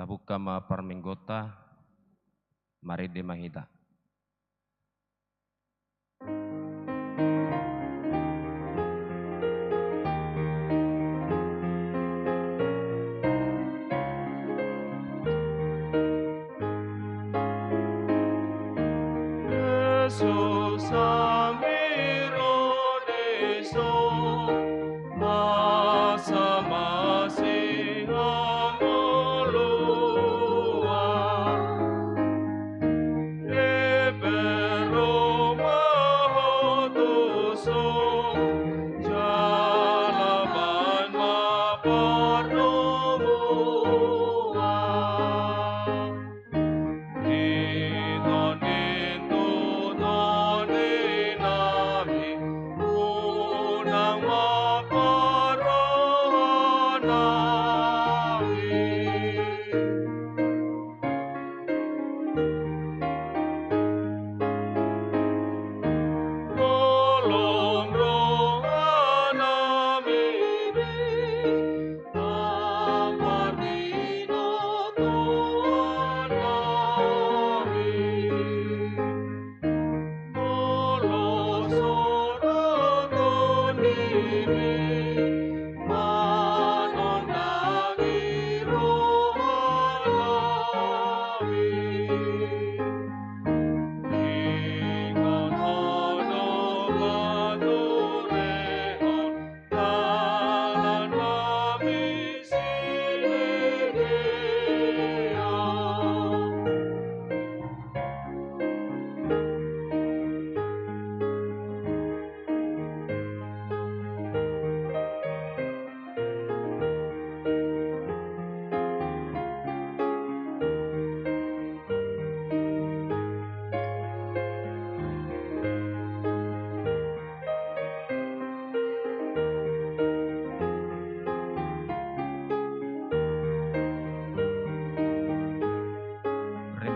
Tabukama Parmenggota Maride Mahita.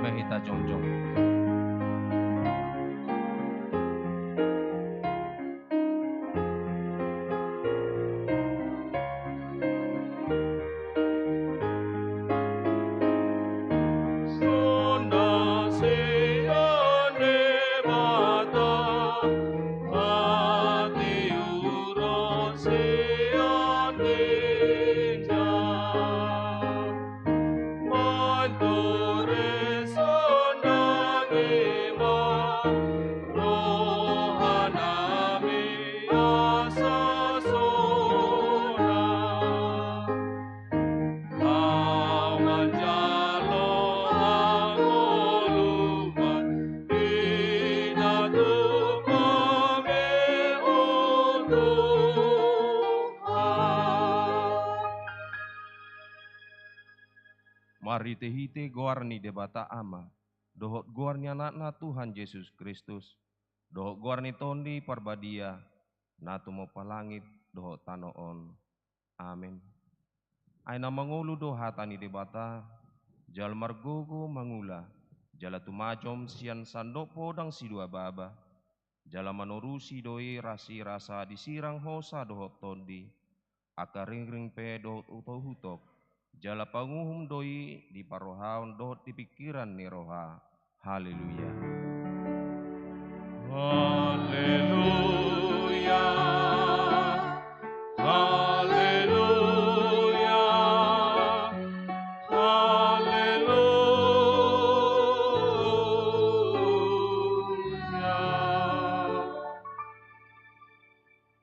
Mahita Jongjong. Marite-hite goarni debata ama, dohot goarni anakna Tuhan Yesus Kristus, dohot goarni tondi parbadia, natu mo palangit dohot tanoon. Amin. Aina mangulu dohatani debata, jal margogo mangula, jala tumajom sian sandopo dang sidua baba, jala manorusi doi rasi rasa disirang hosa dohot tondi, aka ring pe dohot utoh-hutok, jala panguhum doi di parohaun dohot di pikiran ni roha. Haleluya. Haleluya. Haleluya. Haleluya.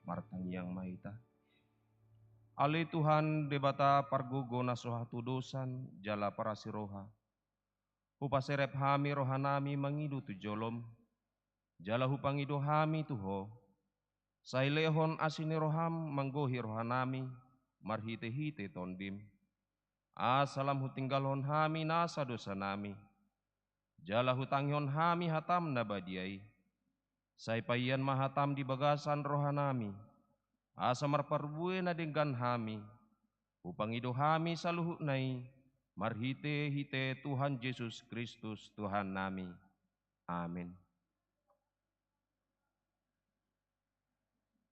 Martang yang mahita. Ale Tuhan debata pargogo na sohatu dosan jala parasiroha. Hupaserep hami rohanami mangidu tu jolom. Jala hupangido hami tuho. Sailehon asini roham manggohi rohanami marhite-hite tondim. Asalam hutinggalhon hami nasa dosa nami. Jala hutanghon hami hatam nabadiai. Saipayan mahatam di bagasan rohanami. Asa marparbue na dengan hami. Upangido hami saluhut nai. Marhite-hite Tuhan Yesus Kristus Tuhan nami. Amin.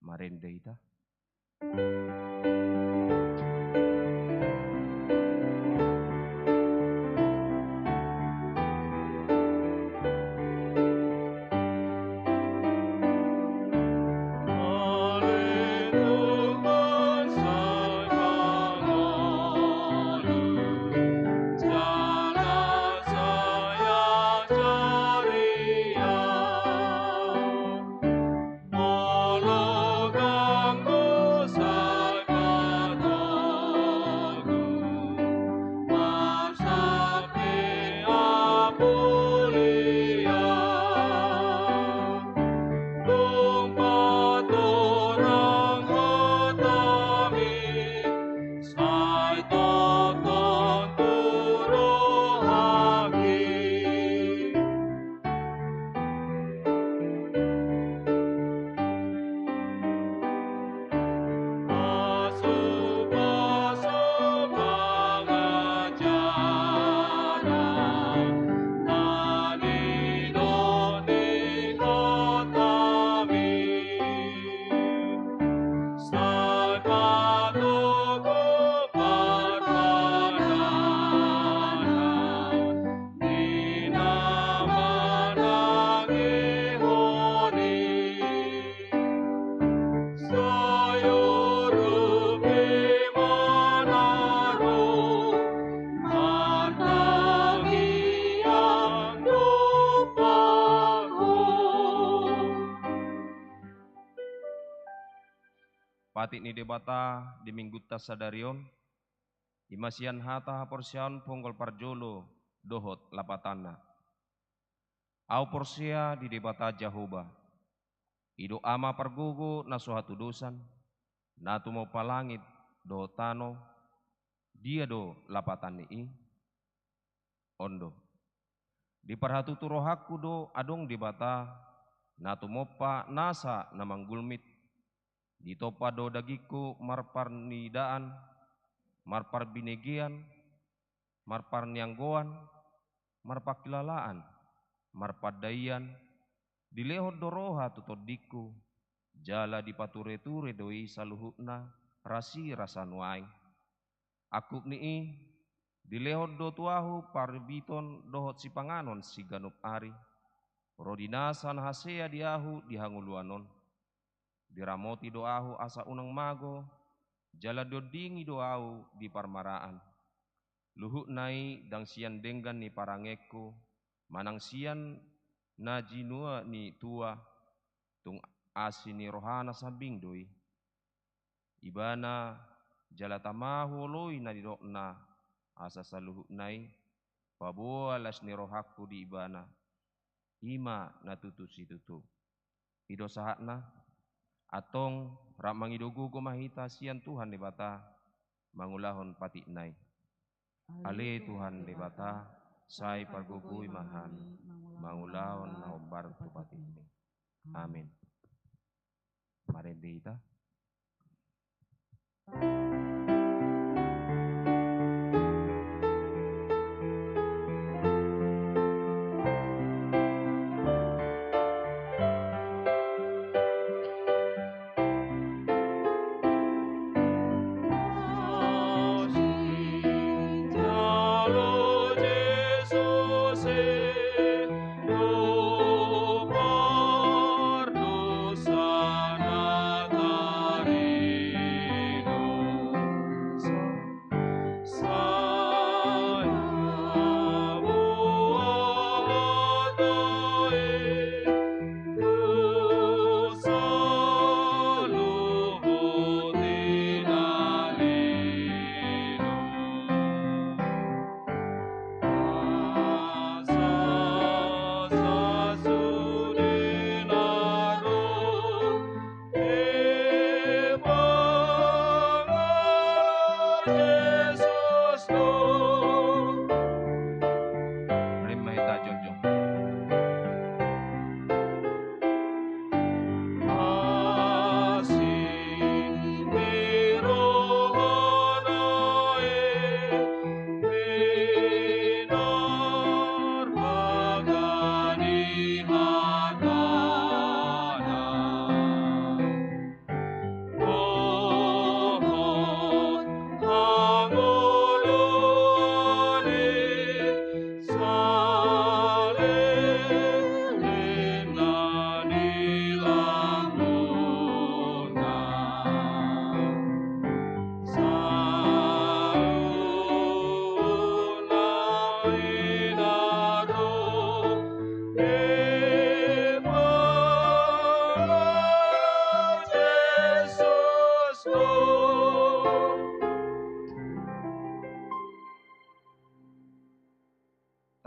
Marende ita. Patik ni debata di minggu tasadarion, imasian hata porsian ponggol parjolo dohot lapatana. Au porsia di debata Jahoba. Ido ama pargogo na sohatu dosan, natu mau palangit dohot tano, dia do lapatan ni ondo. Di parhatu turohaku do adong debata, natu mopa nasa namanggulmit. Di topa do dagiku marparnidaan, marparbinegian, marparnianggoan, marpakilalaan, marpadaian, di lehot doroha tutodiku, jala di pature-ture doi saluhukna, rasi rasanuai. Akub nii, di lehot do tuahu parbiton dohot si panganon si ganup ari, rodinasan hasea diahu dihanguluanon. Diramoti doahu asa unang mago, jala dodingi doahu di parmaraan. Luhuk nai dang sian denggan ni parangeku, manang sian na jinua ni tua, tung asini rohana sabing doi. Ibana jala tamahu loi na didokna, asa saluhuk nai, pabualas ni rohaku di ibana. Ima na tutu si tutu. Ido sahatna, atong rak mangidogugo mahita sian Tuhan debata mangulahon patik nai. Ali Tuhan di bata, sai pargugui mahami, mangulaon na umbar tupat ini. Amin. Mari kita.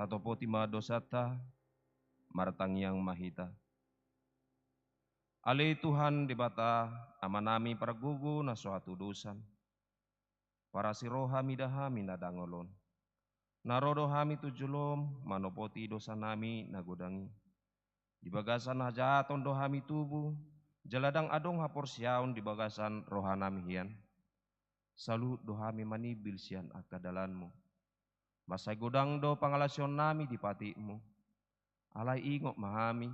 Tatopo tima dosata, martang yang mahita. Ali Tuhan di bata, amanami paragugu na suatu dosan. Para sirohami dahami na dangolon. Narodo hami tujulom, manopoti dosa nami nagodangi. Di bagasan hajaton dohami tubuh, jaladang adong hapor siaon di bagasan rohanami hian. Salut dohami manibil sian akadalanmu. Masay godang do pangalasyon nami di patimu. Alay ingok mahami,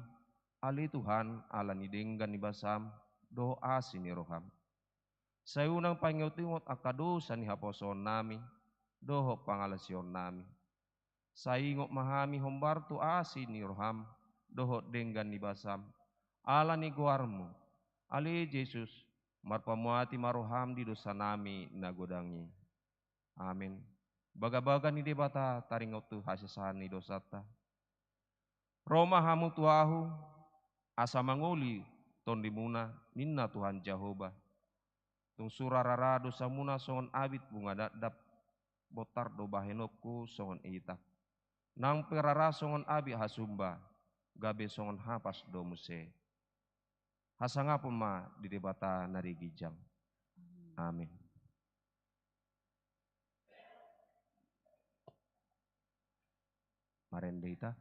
ali Tuhan ala ni denggan ni basam, do asin ni roham. Sa unang pangyot-ingot akadosa ni haposon nami, dohok pangalasyon nami. Sa ingok mahami hombar tu asin ni roham, dohok denggan ni basam. Ala ni guarmu, ali Jesus, marpamuati maroham di dosa nami nagodangi. Amin. Baga-baga ni debata taringaw tu hasasan ni dosata. Roma hamu tuahu, asa manguli ton dimuna ninna Tuhan Jehovah. Tung surarara dosa muna songon abit bunga dadap, botar do bahenokku songon itak. Nang perara songon abi hasumba, gabe songon hapas do muse. Hasangapun ma di debata nari gijam. Amin. Marendita.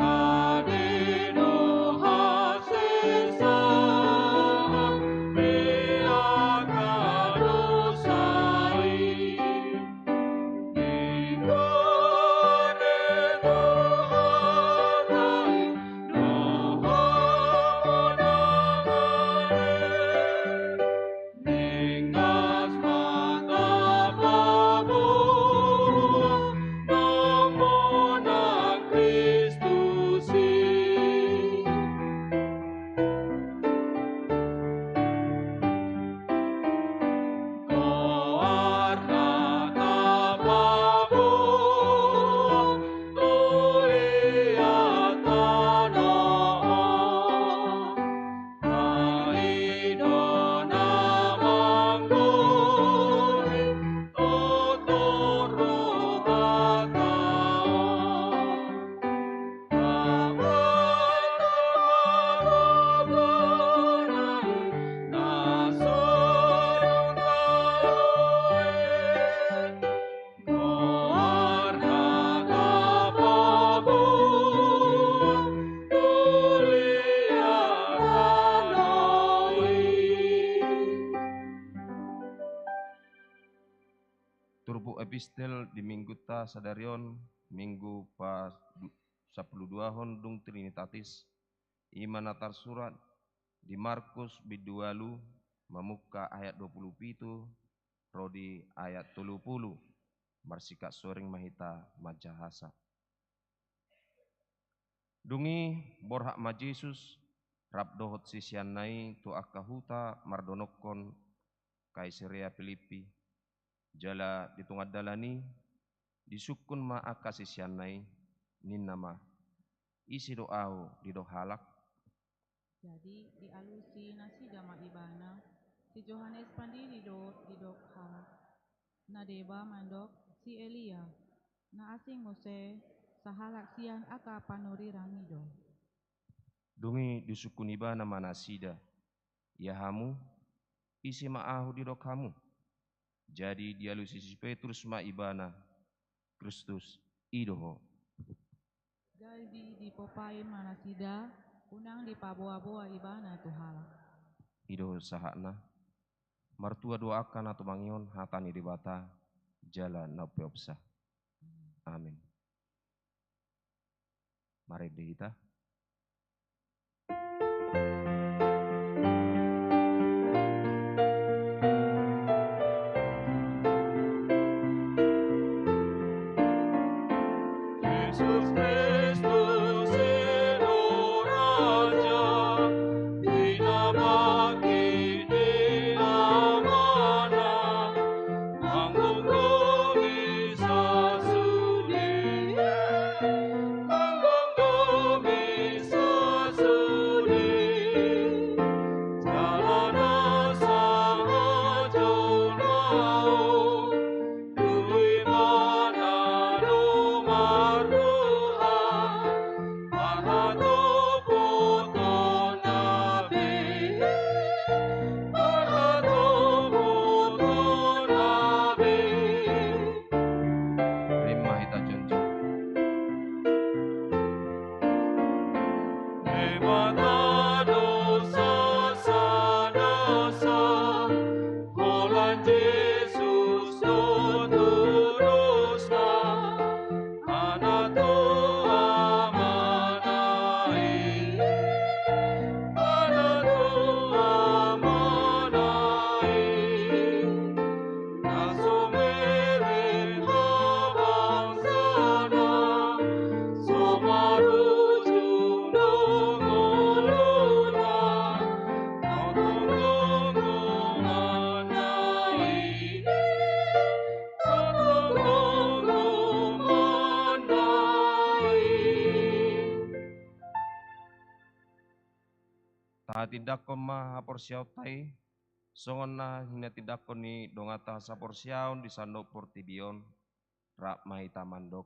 Adeno hasil sa Turpu epistel di minggu ta sadarion minggu pas 12 dung Trinitatis iman atar surat di Markus bidualu memuka ayat 27 rodi ayat 30 marsika soring mahita majahasa. Dungi borhak majesus rap dohot sisian nai tu akahuta mardonokon Kaisarea Filipi jala ditungadalani disukun ma aka sisian nai nin nama isi doau di dohalak. Jadi dialusi nasi dama ibana si Johannes pandiri di dok halak na deba mandok si Elia na asing mose sahalak sian aka panuri rangido. Dungi disukun ibana manasida ya hamu isi maahu di dok hamu. Jadi dialusi si Petrus ma ibana Kristus idoho. Jadi dipopain manasida unang di paboa-boa ibana tu halak. Idoho sahakna martua doakan atau mangion hatani dibata jalan napeopsa. Amin. Mari dihita. Yesus Kristus Eno Raja, dinamaki di amana, manggung bisa sudi, manggung bisa sudi, jalan asa jauh mau, duwi mana nomor Tuhan, para tokoh nabi, para tokoh nabi. Terima hita junjung. Mata dosa sadasa, bulan Yesus tuturusna, anak tu amanai, anak tu amanai, nasumere bangsana, somaruju nongoluna, notonggongo manai, notonggongo manai. Ta tidakon ma haporsiaw tai songon na hina tidakon ni dongata saporsiaw di sandok portibion rak mahita mandok.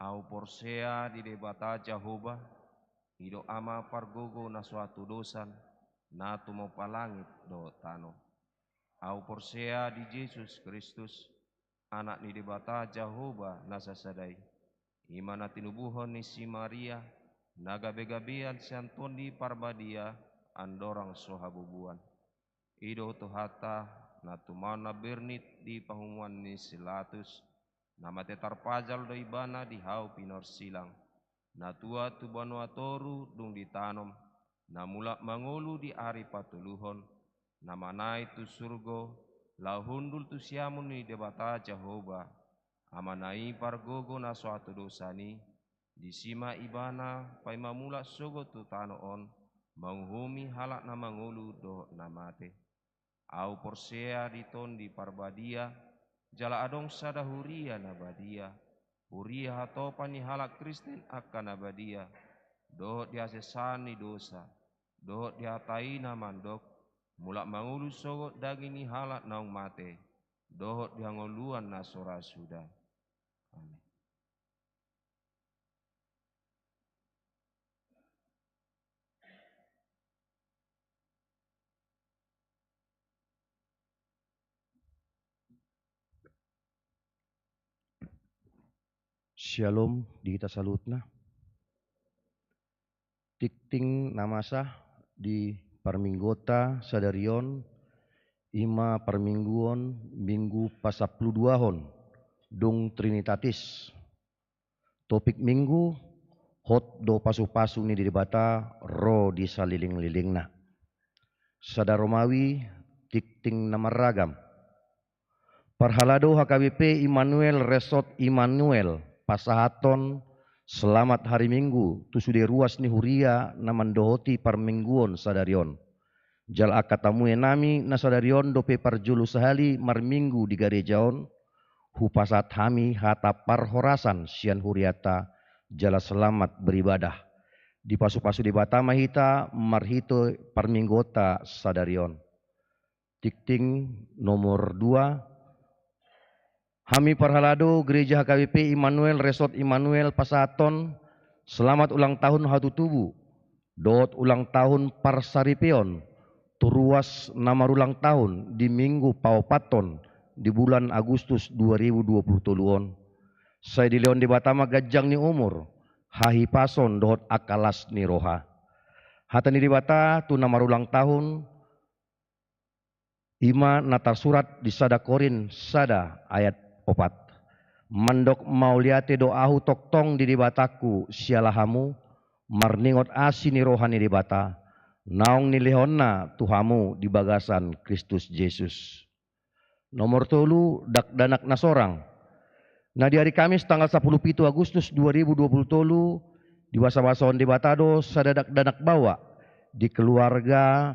Au porsea di debata Jehovah hido ama pargogo na suatu dosan na tumo palangit do tano. Au porsea di Yesus Kristus anak ni debata Jehovah na sasadai. Imana tinubuhon ni si Maria nagabe-gabean si Antoni parbadia andorang sohabubuan. Ido tuhata na tumana bernit di pangumuan ni Silatus nama tetar pajal do ibana di hau pinor silang. Na tua tu banua toru dung ditanom na mulak mangulu di ari patuluhon na manai tu surgo lau hundul tu siamun ni debata Jehovah amanai pargogo na suatu dosani disima ibana pai mamula sogo tu tanoon menghumi halak na mangulu do namate. Au porsea diton di parbadia jala adong sada huria nabadia huria hatopan ni halak Kristen akan nabadia dohot dia sesani dosa dohot dia taina mandok mulak mangulu sogo daging ni halak naung mate dohot dia ngoluan nasora sudah. Amin. Shalom di kita salutna. Tikting namasa di parminggota sadarion Ima permingguan minggu pasapuluduahon dung Trinitatis. Topik minggu hot do pasu-pasu ni dibata ro di saliling-lilingna. Sada Romawi tikting nama ragam. Parhalado HKBP Immanuel Resort Immanuel pasahaton selamat hari Minggu tu sudah ruas ni huria namandohoti parmingguon sadarion. Jal akatamu nami na sadarion dope parjulu sehali marminggu di garejaon hupasat hami hata parhorasan sian huriata jala selamat beribadah. Di pasu-pasu di Batama hita marhito parminggota sadarion. Tikting nomor 2. Hami parhalado Gereja HKBP Immanuel Resort Immanuel Pasaton selamat ulang tahun hatu tubuh. Dot ulang tahun Parsaripeon turuas nama ulang tahun di Minggu Paupaton di bulan Agustus 2020 Saya di Leon di Batama gajang ni umur hahi pason dot akalas ni roha. Hata ni di Bata tu nama ulang tahun ima natar surat di sada Korin sada ayat 4. Mandok mauliate doahu toktong di bataku sialahamu marningot asi ni rohani di bata naong ni lehonna tuhamu di bagasan Kristus Yesus. Nomor 3 dakdanak nasorang. Nah di hari Kamis tanggal 10 Agustus 2020 di basa-basaon di Batado sadadak danak bawa di keluarga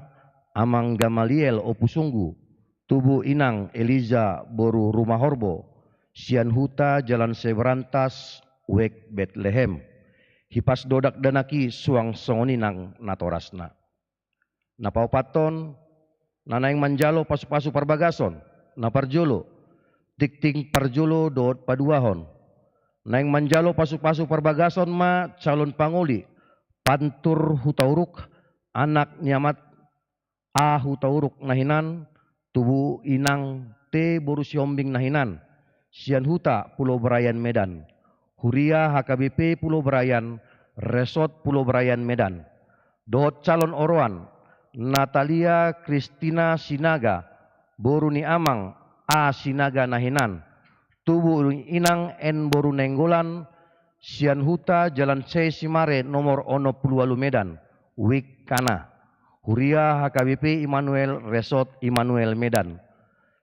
Amang Gamaliel Opusunggu tubuh inang Eliza Boru Rumah Horbo Sian Huta Jalan Seberantas Wek Bethlehem hipas dodak danaki suang songoninang natorasna napaupaton nanaing manjalo pasu-pasu parbagason naparjolo tikting parjolo dot paduahon naing manjalo pasu-pasu parbagason ma calon panguli pantur hutauruk anak niamat a hutauruk nahinan tubuh inang T boru siombing nahinan Sian Huta Pulau Berayan Medan Huria HKBP Pulau Berayan Resort Pulau Berayan Medan dot calon oroan Natalia Kristina Sinaga Boruni Amang A Sinaga Nahinan tubuh inang N Boru Nenggolan Sian Huta Jalan C Simare nomor 60 Medan Wik Kana Huria HKBP Immanuel Resort Immanuel Medan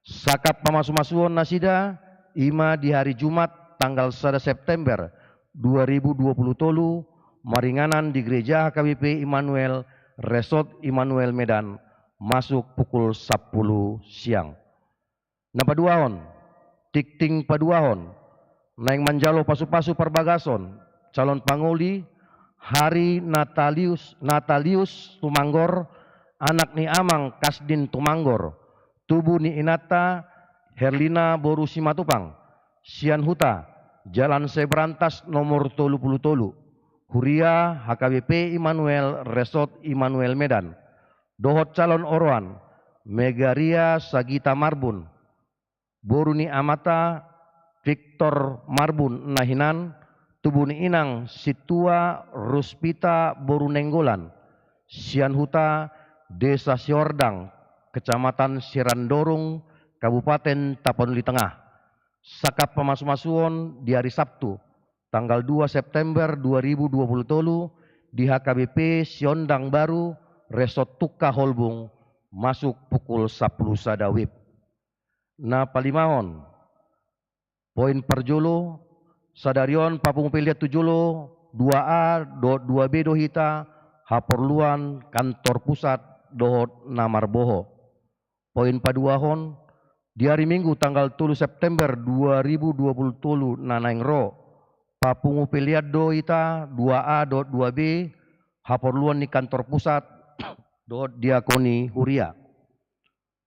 sakap pamasu-masuon nasida ima di hari Jumat tanggal 1 September 2020 tolu maringanan di Gereja HKBP Immanuel Resort Immanuel Medan masuk pukul 10 siang. Napaduahon, tikting paduahon, naing manjalo pasu-pasu perbagason, calon panguli, hari Natalius Tumanggor, anak ni Amang Kasdin Tumanggor, tubuh ni Inata Herlina Boru Simatupang, Sian Huta, Jalan Seberantas nomor 30 Huria HKBP Immanuel Resort Immanuel Medan, dohot calon oroan, Megaria Sagita Marbun, Boruni Amata Victor Marbun Nahinan, tubuh ni inang Situa Ruspita Borunenggolan, Sian Huta Desa Siordang, Kecamatan Sirandorung, Kabupaten Tapanuli Tengah. Sakap pamasu-masuon di hari Sabtu, tanggal 2 September 2020 di HKBP Siondang Baru, Resort Tuka Holbung, masuk pukul 10 sadawib. Na palimahon, poin perjolo, sadarion papungpiliat tujolo, 2A, 2B dohita, haporluan kantor pusat dohot Namarboho. Poin paduahon, di hari Minggu tanggal 3 September 2020 nanaing ro papungu piliat do ita 2A 2B haporluan ni kantor pusat do diakoni Huria.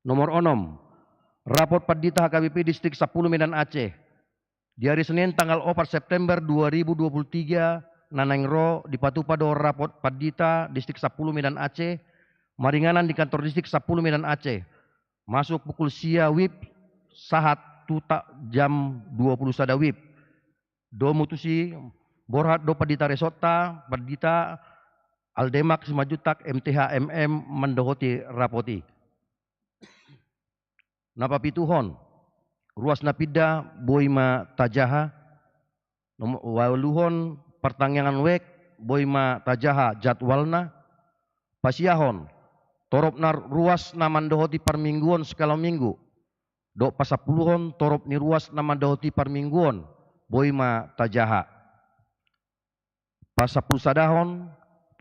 Nomor 6 raport Padita HKBP Distrik 10 Medan Aceh di hari Senin tanggal 4 September 2023 nanaing ro dipatupa do raport Padita Distrik 10 Medan Aceh maringanan di kantor Distrik 10 Medan Aceh masuk pukul sia wib sahat tuta jam 20 sada wib do mutusi borhat do Padita Resota Padita Aldemak Simajutak MTH MM mendohoti rapoti. Napa pituhon, ruas napida boima tajaha, waluhon pertangyangan wek boima tajaha jadwalna, pasiahon, torop nar ruas namandohoti permingguan sekala minggu, dok pasapuluhon torop ni ruas namandohoti permingguan boima tajaha. Pasapulsadahon,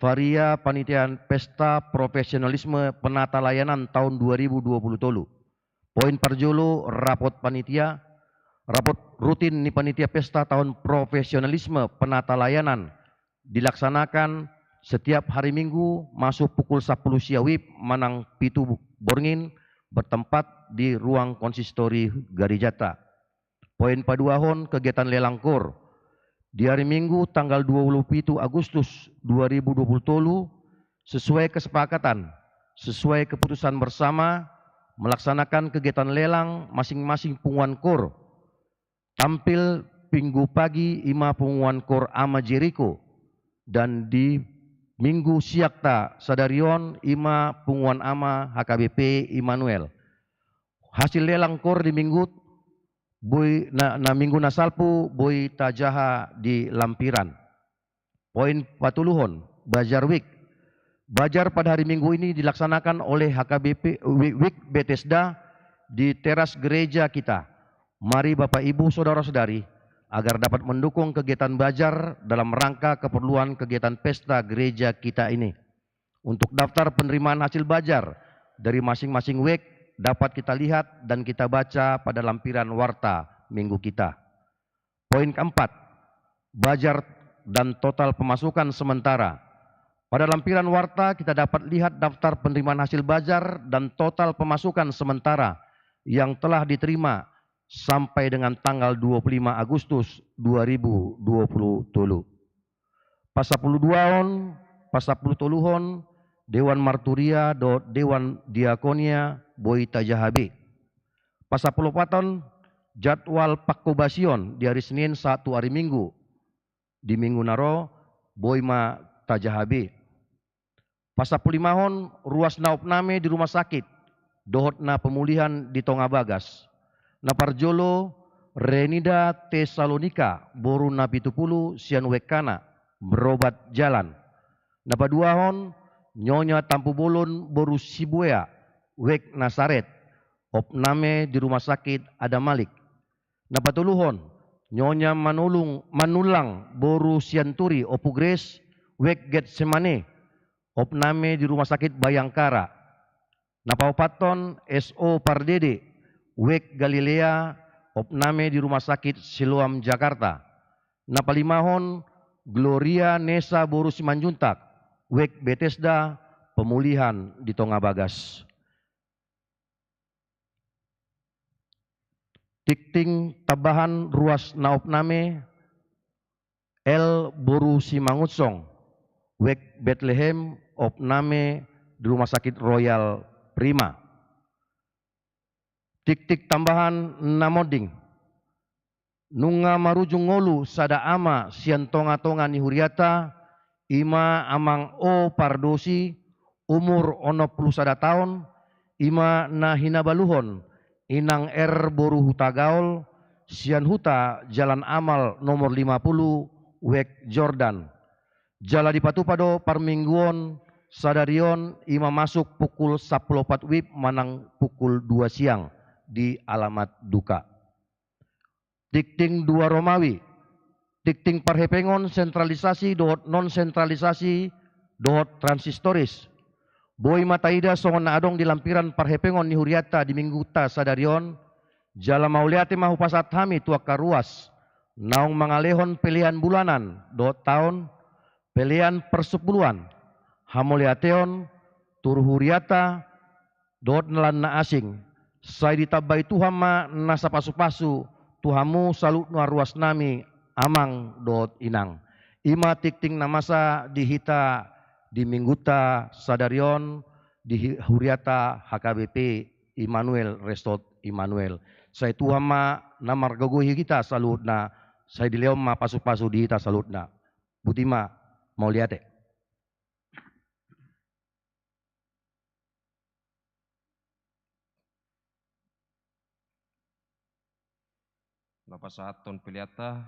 varia panitian pesta profesionalisme penata layanan tahun 2020 tolu. Poin parjolo rapot panitia, rapot rutin ni panitia pesta tahun profesionalisme penata layanan dilaksanakan setiap hari Minggu masuk pukul 10 siawib manang pitu borngin bertempat di ruang konsistori Garijata. Poin paduahon kegiatan lelang kor di hari Minggu tanggal 27 Agustus 2020 sesuai kesepakatan, sesuai keputusan bersama melaksanakan kegiatan lelang masing-masing punguan kor. Tampil Minggu pagi ima punguan kor ama Jericho dan di Minggu siakta sadarion ima punguan ama HKBP Immanuel. Hasil lelang kor di Minggu minggu nasalpu boy tajaha di lampiran. Poin patuluhon, Bajar Week. Bajar pada hari Minggu ini dilaksanakan oleh HKBP Week Bethesda di teras gereja kita. Mari Bapak Ibu Saudara-saudari agar dapat mendukung kegiatan Bajar dalam rangka keperluan kegiatan pesta gereja kita ini. Untuk daftar penerimaan hasil Bajar dari masing-masing week dapat kita lihat dan kita baca pada lampiran warta minggu kita. Poin keempat, Bajar dan total pemasukan sementara. Pada lampiran warta kita dapat lihat daftar penerimaan hasil Bajar dan total pemasukan sementara yang telah diterima sampai dengan tanggal 25 Agustus 2020 tolu. Pasapulu duaon, pasapulu toluhon, Dewan Marturia do Dewan Diakonia Boy Tajahabe. Pasapuluh paton jadwal pakobasion di hari Senin satu hari Minggu. Di Minggu naro Boyma Tajahabe. Pasapulimahon ruas naupname di rumah sakit. Dohotna pemulihan di Tongabagas. Naparjolo Renida Tesalonika boru napitupulu sian wekana berobat jalan. Napaduahon Nyonya Tampu Bolon boru Sibuea Wek Nasaret opname di rumah sakit Ada Malik. Napatuluhon Nyonya Manulang boru Sianturi Opugres Wek Getsemane opname di rumah sakit Bayangkara. Napaupaton SO Pardede Wek Galilea opname di rumah sakit Siloam Jakarta. Napalimahon Gloria Nesa boru Simanjuntak Wek Bethesda pemulihan di Tongabagas. Tikting tabahan ruas naopname L boru Simangutsong Wek Bethlehem opname di Rumah Sakit Royal Prima. Tik-tik tambahan namoding nunga marujung ngolu sada ama sian tonga-tonga ni huriata ima amang o pardosi umur 61 tahun ima na hinabaluhon inang boru hutagaol sian huta jalan amal nomor 50 Wek Jordan. Jala dipatupado parmingguon sadarion ima masuk pukul 14 wib manang pukul 2 siang di alamat duka. Tikting 2 Romawi. Tikting parhepengon sentralisasi dohot non sentralisasi dohot transistoris. Boy mataida songon na adong di lampiran parhepengon ni huriata di mingguta sadarion. Jala mauliate mahu pasat hami tuak karuas. Naung mangalehon pilihan bulanan dohot tahun. Pilihan persepuluhan. Hamuliateon tur huriata dohot nelan na asing. Saya ditabai tuhama nasa pasu-pasu. Tuhamu salut nuar ruas nami amang dot inang. Ima tikting namasa dihita di mingguta sadarion di huriata HKBP Immanuel Resort Immanuel. Saya tuhama namar gogohi kita salutna. Saya dileom ma pasu-pasu dihita salutna. Butima mau lihat. Lapas aton piliata,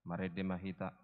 marede mahita.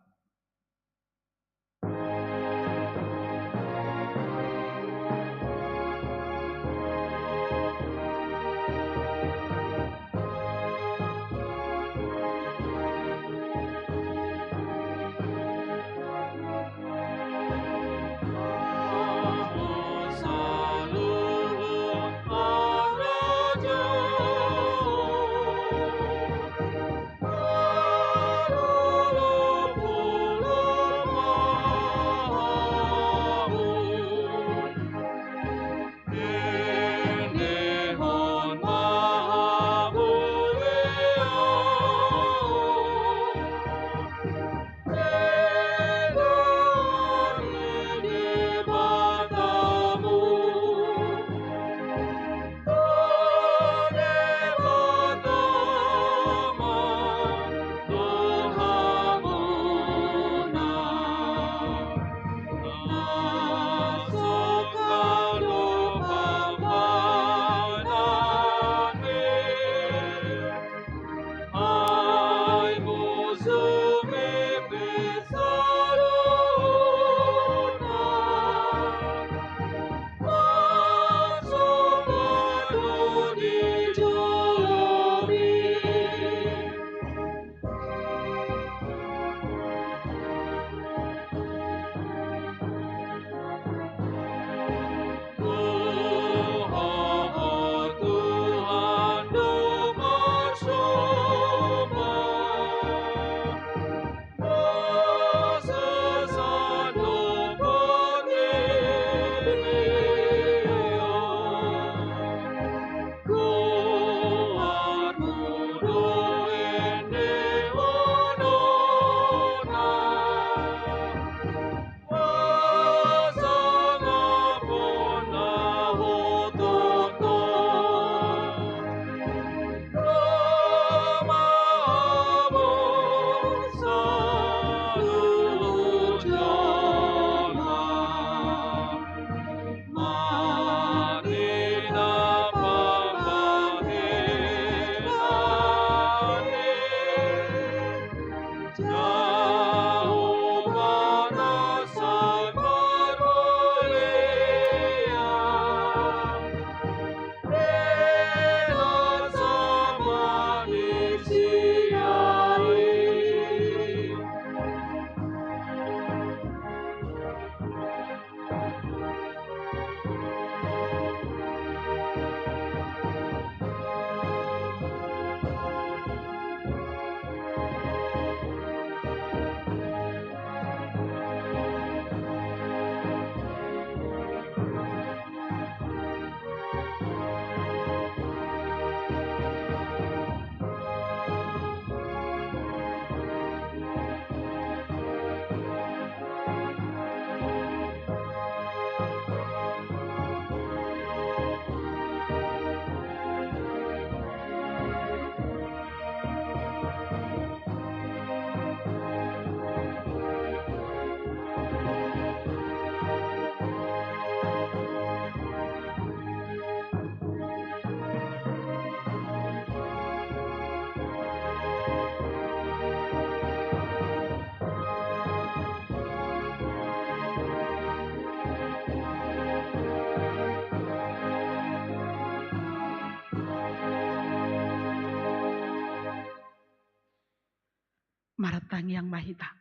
Maratang yang mahita.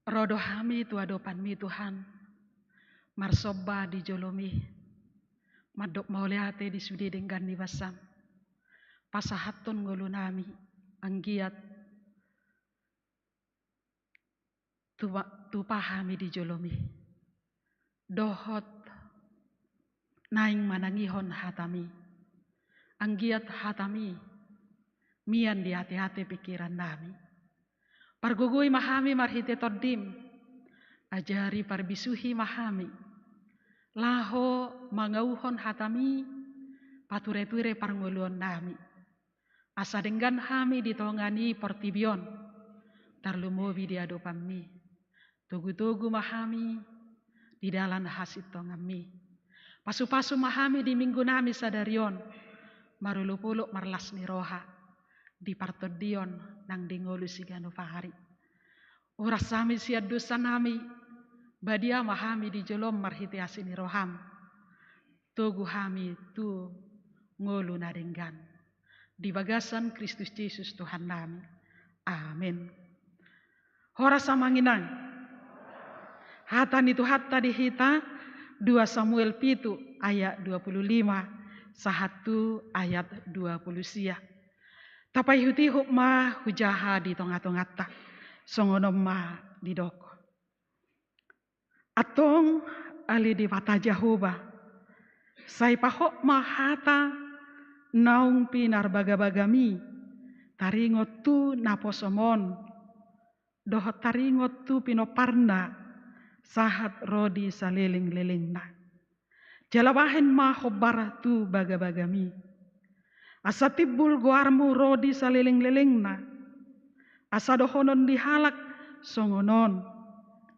Rodo hami tu adopan mi Tuhan. Marsoba di jolomi. Madok mauliate di sudi dengan niwasam. Pasahatun ngulunami. Anggiat. Tu pahami di jolomi. Dohot. Naing manangihon hatami. Anggiat hatami. Mian di hati-hati pikiran nami. Pargugui mahami marhite todim. Ajari parbisuhi mahami. Laho mangauhon hatami. Pature-ture parnguluan nami. Asa dengan hami ditongani portibion. Tarlumobi di adopami. Tugu-tugu mahami. Di dalam hasit tongami. Pasu-pasu mahami di minggu nami sadarion. marulupuluk marlas ni roha di partodion nang dingolu sigano fahari. Ora sami siad dosa nami badia mahami di jolom marhiti asini roham. Togu hami tu ngolu nadenggan. Di bagasan Kristus Yesus Tuhan nami. Amin. Hora samanginang. Hatan itu hatta di hita 2 Samuel 7 ayat 25 sahatu ayat 20 sia. Tapai huti hukma hujaha di tonga-tongata songonom ma di doko. Atong ali di wata Jehovah. Sai pahok ma hata naung pinar baga-bagami taringot tu naposomon dohot taringot tu pinoparna sahat rodi saliling-lilingna jalabahen ma hobar tu baga-bagami asa tibbul guarmu rodi saliling-lilingna asa dohonon dihalak songonon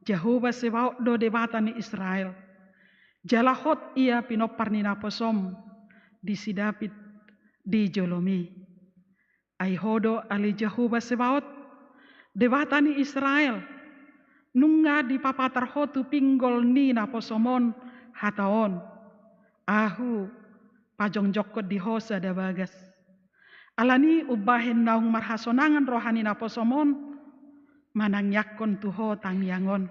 Jehovah sebaot do debata ni Israel jalahot ia pinoparni naposom di sidapit di jolomi. Aihodo ali Jehovah sebaot debata ni Israel nunga di papatar hotu pinggol ni naposomon hataon ahu pajong jokot di hosa da bagas alani ubahen naung marhasonangan rohani naposomon manang yakon tuho tangyangon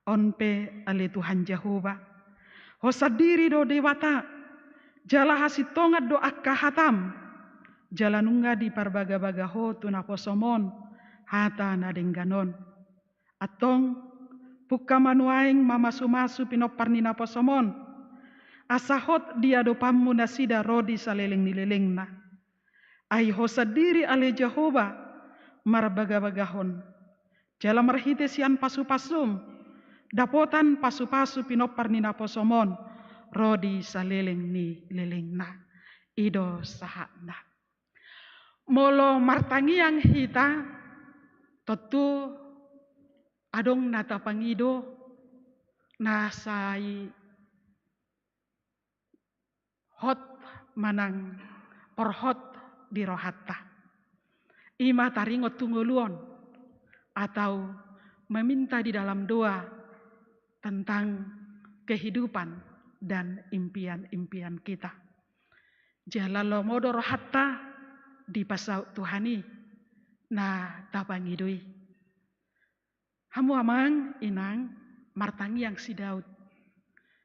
onpe ali Tuhan Jehovah hosa diri do dewata jala hasitongat do akka hatam jalanunga di parbaga-baga ho tunaposomon hata nadengganon atong puka manuaing mamasu-masu pinoparni naposomon asahot dia do pammu nasida rodi saleleng nilelengna ai hosa diri ale Jehovah marbaga-bagahon jala marhite sian pasu-pasum dapotan pasu-pasu pinoparni naposomon rodi saleleng ni lelengna ido sahana molo martangiang hita totu adong nata pangido nasai hot manang porhot di rohatta ima taringot tunguluon atau meminta di dalam doa tentang kehidupan dan impian-impian kita. Jalalo modo rohatta di pasau Tuhani na tapangidui. Hamu amang inang martangiang si Daud.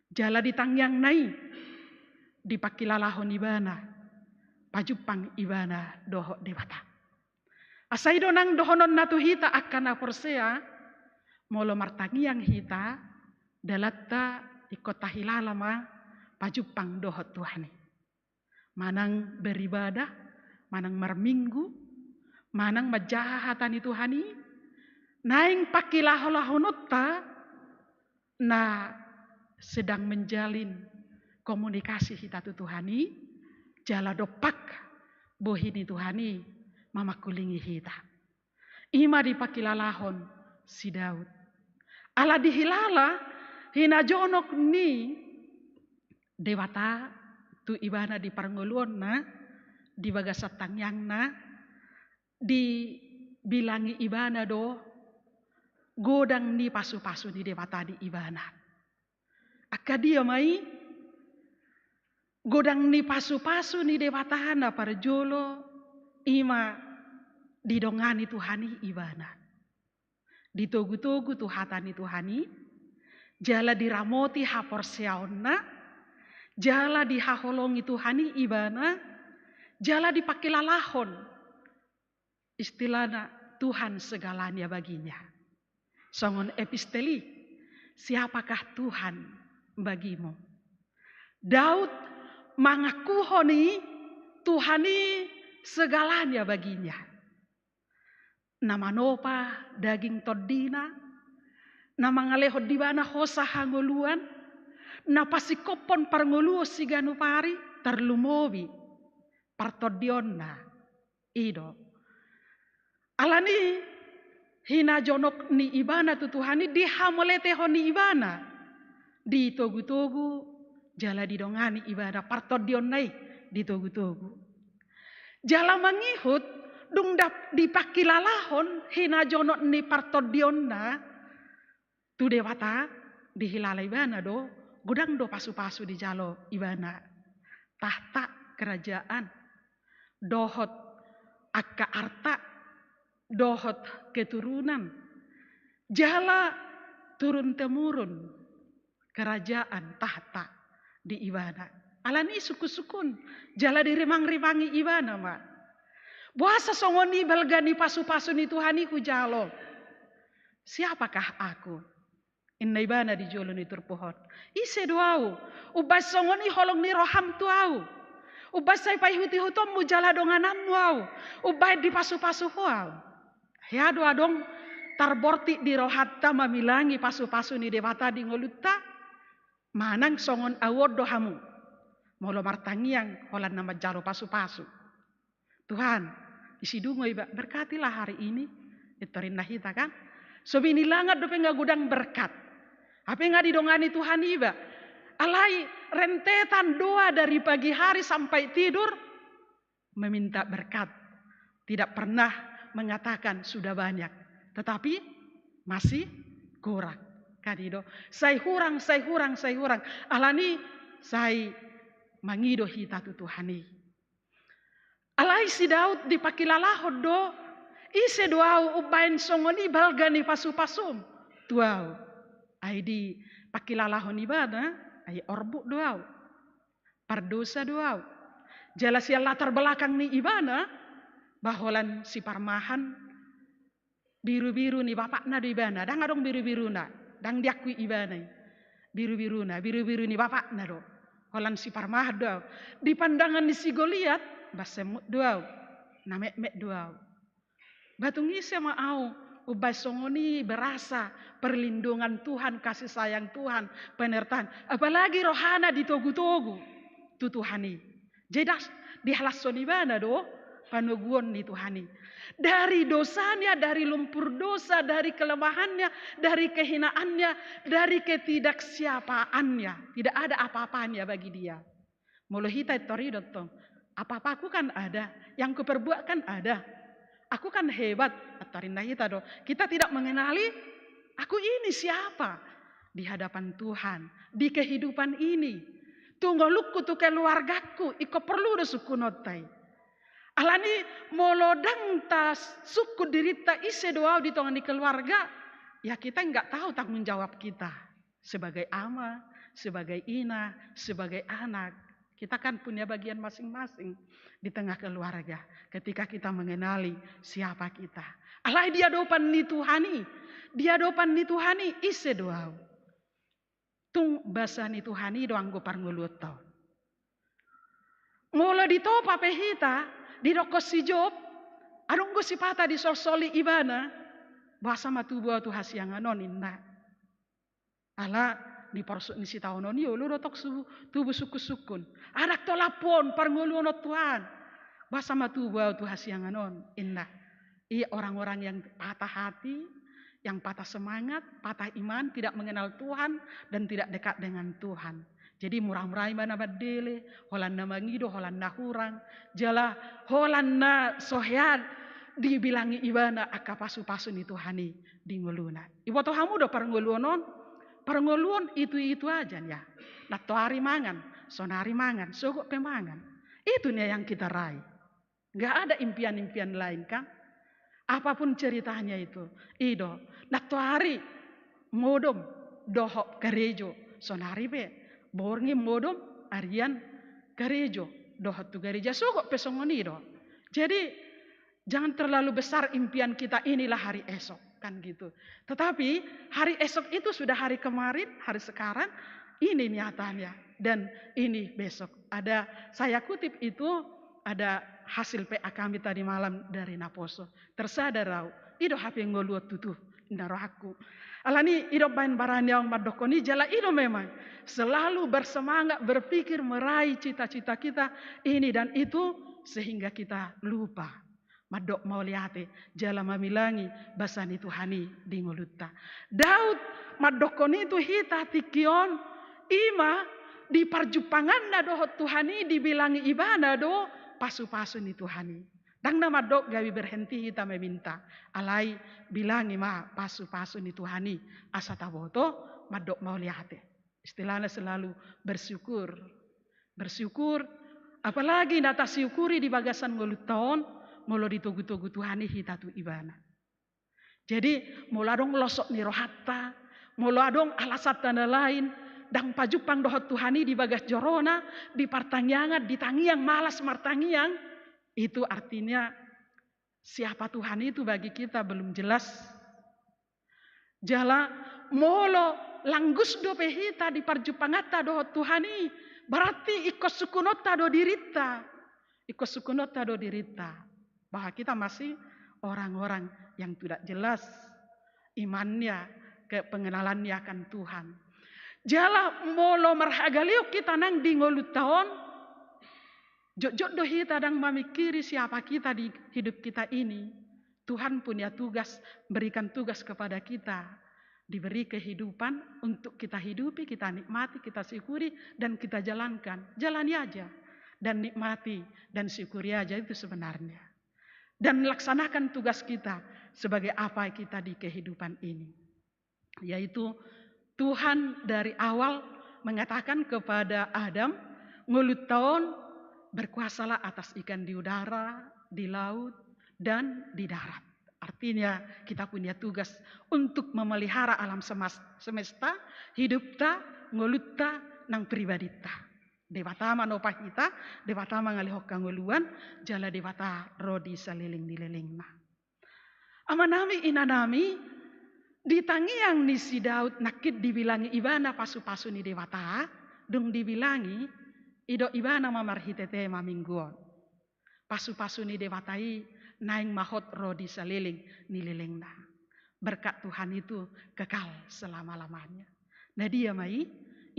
Jala ditangyang nai dipakilalahon ibana pajupang ibana doho dewata. Asaido nang dohonon natu hita akan aporsea molo martangiang hita dalatta ikota hilalama pajupang dohot Tuhani. Manang beribadah, manang marminggu, manang majahatani Tuhani, naing pakilaholahonutta na sedang menjalin komunikasi hita tu Tuhani, jala dopak bohini Tuhani mamakulingi hita. Ima dipakilalahon si Daud. Ala dihilala hina jonok ni dewata tu ibana di parngoluon na di bagasat tangyang na di bilangi ibana do godang ni pasu-pasu di dewata di ibana akadia mai godang ni pasu-pasu ni dewata na parjolo ima didongani Tuhani ibana ditogu-togu tuhatani Tuhani jala diramoti haporseaonna, jala dihaholongi Tuhani ibana, jala dipakilalahon. Istilahnya Tuhan segalanya baginya. Songon episteli, siapakah Tuhan bagimu? Daud mengakuhoni Tuhani segalanya baginya. Nama nopa daging todina, nama ngalehod di bana hosa hangoluan, na pasikopon parngoluo siganu pari terlumobi partodionna ido. Alani hina jonok ni ibana tu Tuhani dihamolete honi ibana di togu-togu jala didongani ibada partodionnai di togu-togu. Jala mangihut dung dap dipakilalahon hina jono ni partodionna tu dewata dihilala ibana do gudang do pasu-pasu di jalo ibana tahta kerajaan dohot akka arta dohot keturunan jala turun temurun kerajaan tahta di ibana alani suku-sukun jala dirimang-rimangi ibana ma buasa songoni balgani pasu-pasu ni Tuhani ku jalo siapakah aku inna ibana di jolo ni turpohon ise doau ubas songoni holong ni roham tuau ubas sai pai huti hutom mu jala donganan wau ubay di pasu-pasu wau ya doa dong tarborti di rohatta mamilangi pasu-pasu ni dewata di ngolutta manang songon awod dohamu molo martangiang holan nama jalo pasu-pasu Tuhan isi dungo iba berkatilah hari ini itorin nahita kan sobi nilangat dope nga gudang berkat apa nga didongani Tuhan iba alai rentetan doa dari pagi hari sampai tidur meminta berkat tidak pernah mengatakan sudah banyak tetapi masih kurang kadido sai hurang alani sai mangido hita tu Tuhani alai si Daud dipakilalahod do ise doau ubain songoni balgani pasu-pasum tuau ai di pakilalahon ibada ai orbu doau pardosa doau jelas yang latar belakang ni ibana baholan si parmahan biru-biru ni bapakna do ibana dang adong biru-biruna dang diakui ibana biru-biru ni bapakna do holan si parmah doau di pandangan ni si Goliat basemut doau namek doau batung ise mau ubay songoni berasa perlindungan Tuhan kasih sayang Tuhan penyertaan apalagi rohana di togu-togu tu Tuhani jedas dihalas sonibana do panuguon ni Tuhani dari dosanya dari lumpur dosa dari kelemahannya dari kehinaannya dari ketidaksiapaannya tidak ada apa-apanya bagi dia molohita torido tong apa-apa aku kan ada, yang kuperbuat kan ada. Aku kan hebat, do. Kita tidak mengenali aku ini siapa di hadapan Tuhan, di kehidupan ini. Tunggolukku tu keluargaku, iko perlu do suku notai. Alani molodang tas suku dirita ise doa di tongan di keluarga, ya kita nggak tahu tanggung jawab kita sebagai ama, sebagai ina, sebagai anak. Kita kan punya bagian masing-masing di tengah keluarga. Ketika kita mengenali siapa kita. Alai dia dopan ni Tuhani. Dia dopan ni Tuhani ise doau. Tung basa ni Tuhani doang go parnguluot tau. Mula ditopa pehita. Didokos si Job. Adong go si pata di sosoli ibana. Basa matubuah tu hasianganon inna. Ala di porsuk ni si taonon yo lu dotok tubuh suku-sukun anak tolapon parnguluno Tuhan basa matubuah tu hasianganon inna iya orang-orang yang patah hati yang patah semangat patah iman tidak mengenal Tuhan dan tidak dekat dengan Tuhan jadi murah-murai mana badele holan na mangido holan na hurang jala holan na sohyad dibilangi ibana aka pasu-pasu ni Tuhani di nguluna ibu tohamu do parngulunon Parngoluan itu aja ya. Nah hari mangan, sonari mangan, sogok pemangan. Itu nih yang kita raih. Gak ada impian-impian lain kan. Apapun ceritanya itu. Ido. Nah hari modom dohok gerejo. Sonari be. Borngi modom arian gerejo. Dohok tu gereja sogok pesongoni do. Jadi jangan terlalu besar impian kita inilah hari esok. Kan gitu. Tetapi hari esok itu sudah hari kemarin, hari sekarang, ini nyatanya. Dan ini besok. Ada, saya kutip itu, ada hasil PA kami tadi malam dari Naposo. Tersadarau, ido HP ngoluat tutuh, indaro aku. Alani ido bain barang yang madokoni jala ido memang. Selalu bersemangat, berpikir, meraih cita-cita kita, ini dan itu, sehingga kita lupa. Madok mau liate jala mamilangi basani Tuhani di ngolutta. Daud madokon itu hita tikion ima di parjupangan na dohot Tuhani dibilangi ibana do pasu-pasu ni Tuhani. Dang nama dok gawi berhenti kita meminta. Alai bilangi ma pasu-pasu ni Tuhani. Asa taboto madok mau lihat. Istilahnya selalu bersyukur. Bersyukur. Apalagi nata syukuri di bagasan ngulut tahun. Molo ditugu-tugu Tuhani kita tu ibana. Jadi mula dong losok ni rohatta. Mula dong alasat tanda lain. Dang pajupang dohot Tuhani di bagas jorona. Di partangiangan, di tangiang malas martangiang. Itu artinya siapa Tuhan itu bagi kita belum jelas. Jala molo langgus do pehita di parjupangata dohot Tuhani. Berarti ikut sukunota do dirita. Ikut sukunota do dirita. Bahwa kita masih orang-orang yang tidak jelas imannya, pengenalannya akan Tuhan. Jala molo marhagaliuk kita nang di ngolut tahun. Jok dohita dang memikiri siapa kita di hidup kita ini. Tuhan punya tugas, berikan tugas kepada kita. Diberi kehidupan untuk kita hidupi, kita nikmati, kita syukuri, dan kita jalankan. Jalani aja. Dan nikmati, dan syukuri aja itu sebenarnya. Dan laksanakan tugas kita sebagai apa kita di kehidupan ini. Yaitu Tuhan dari awal mengatakan kepada Adam, ngulut tahun, berkuasalah atas ikan di udara, di laut, dan di darat. Artinya kita punya tugas untuk memelihara alam semesta, hidup ta, ngulut ta, nang pribadi ta. Dewata manopa kita, dewata mangalihok kanguluan, jala dewata rodi saliling dilelingna. Amanami inanami, ditangiang ni si Daud nakit dibilangi ibana pasu-pasu ni dewata, dong dibilangi, ido ibana mamarhitete mamingguon. Pasu-pasu ni dewatai naing mahot rodi saliling nililingna. Berkat Tuhan itu kekal selama-lamanya. Nah dia mai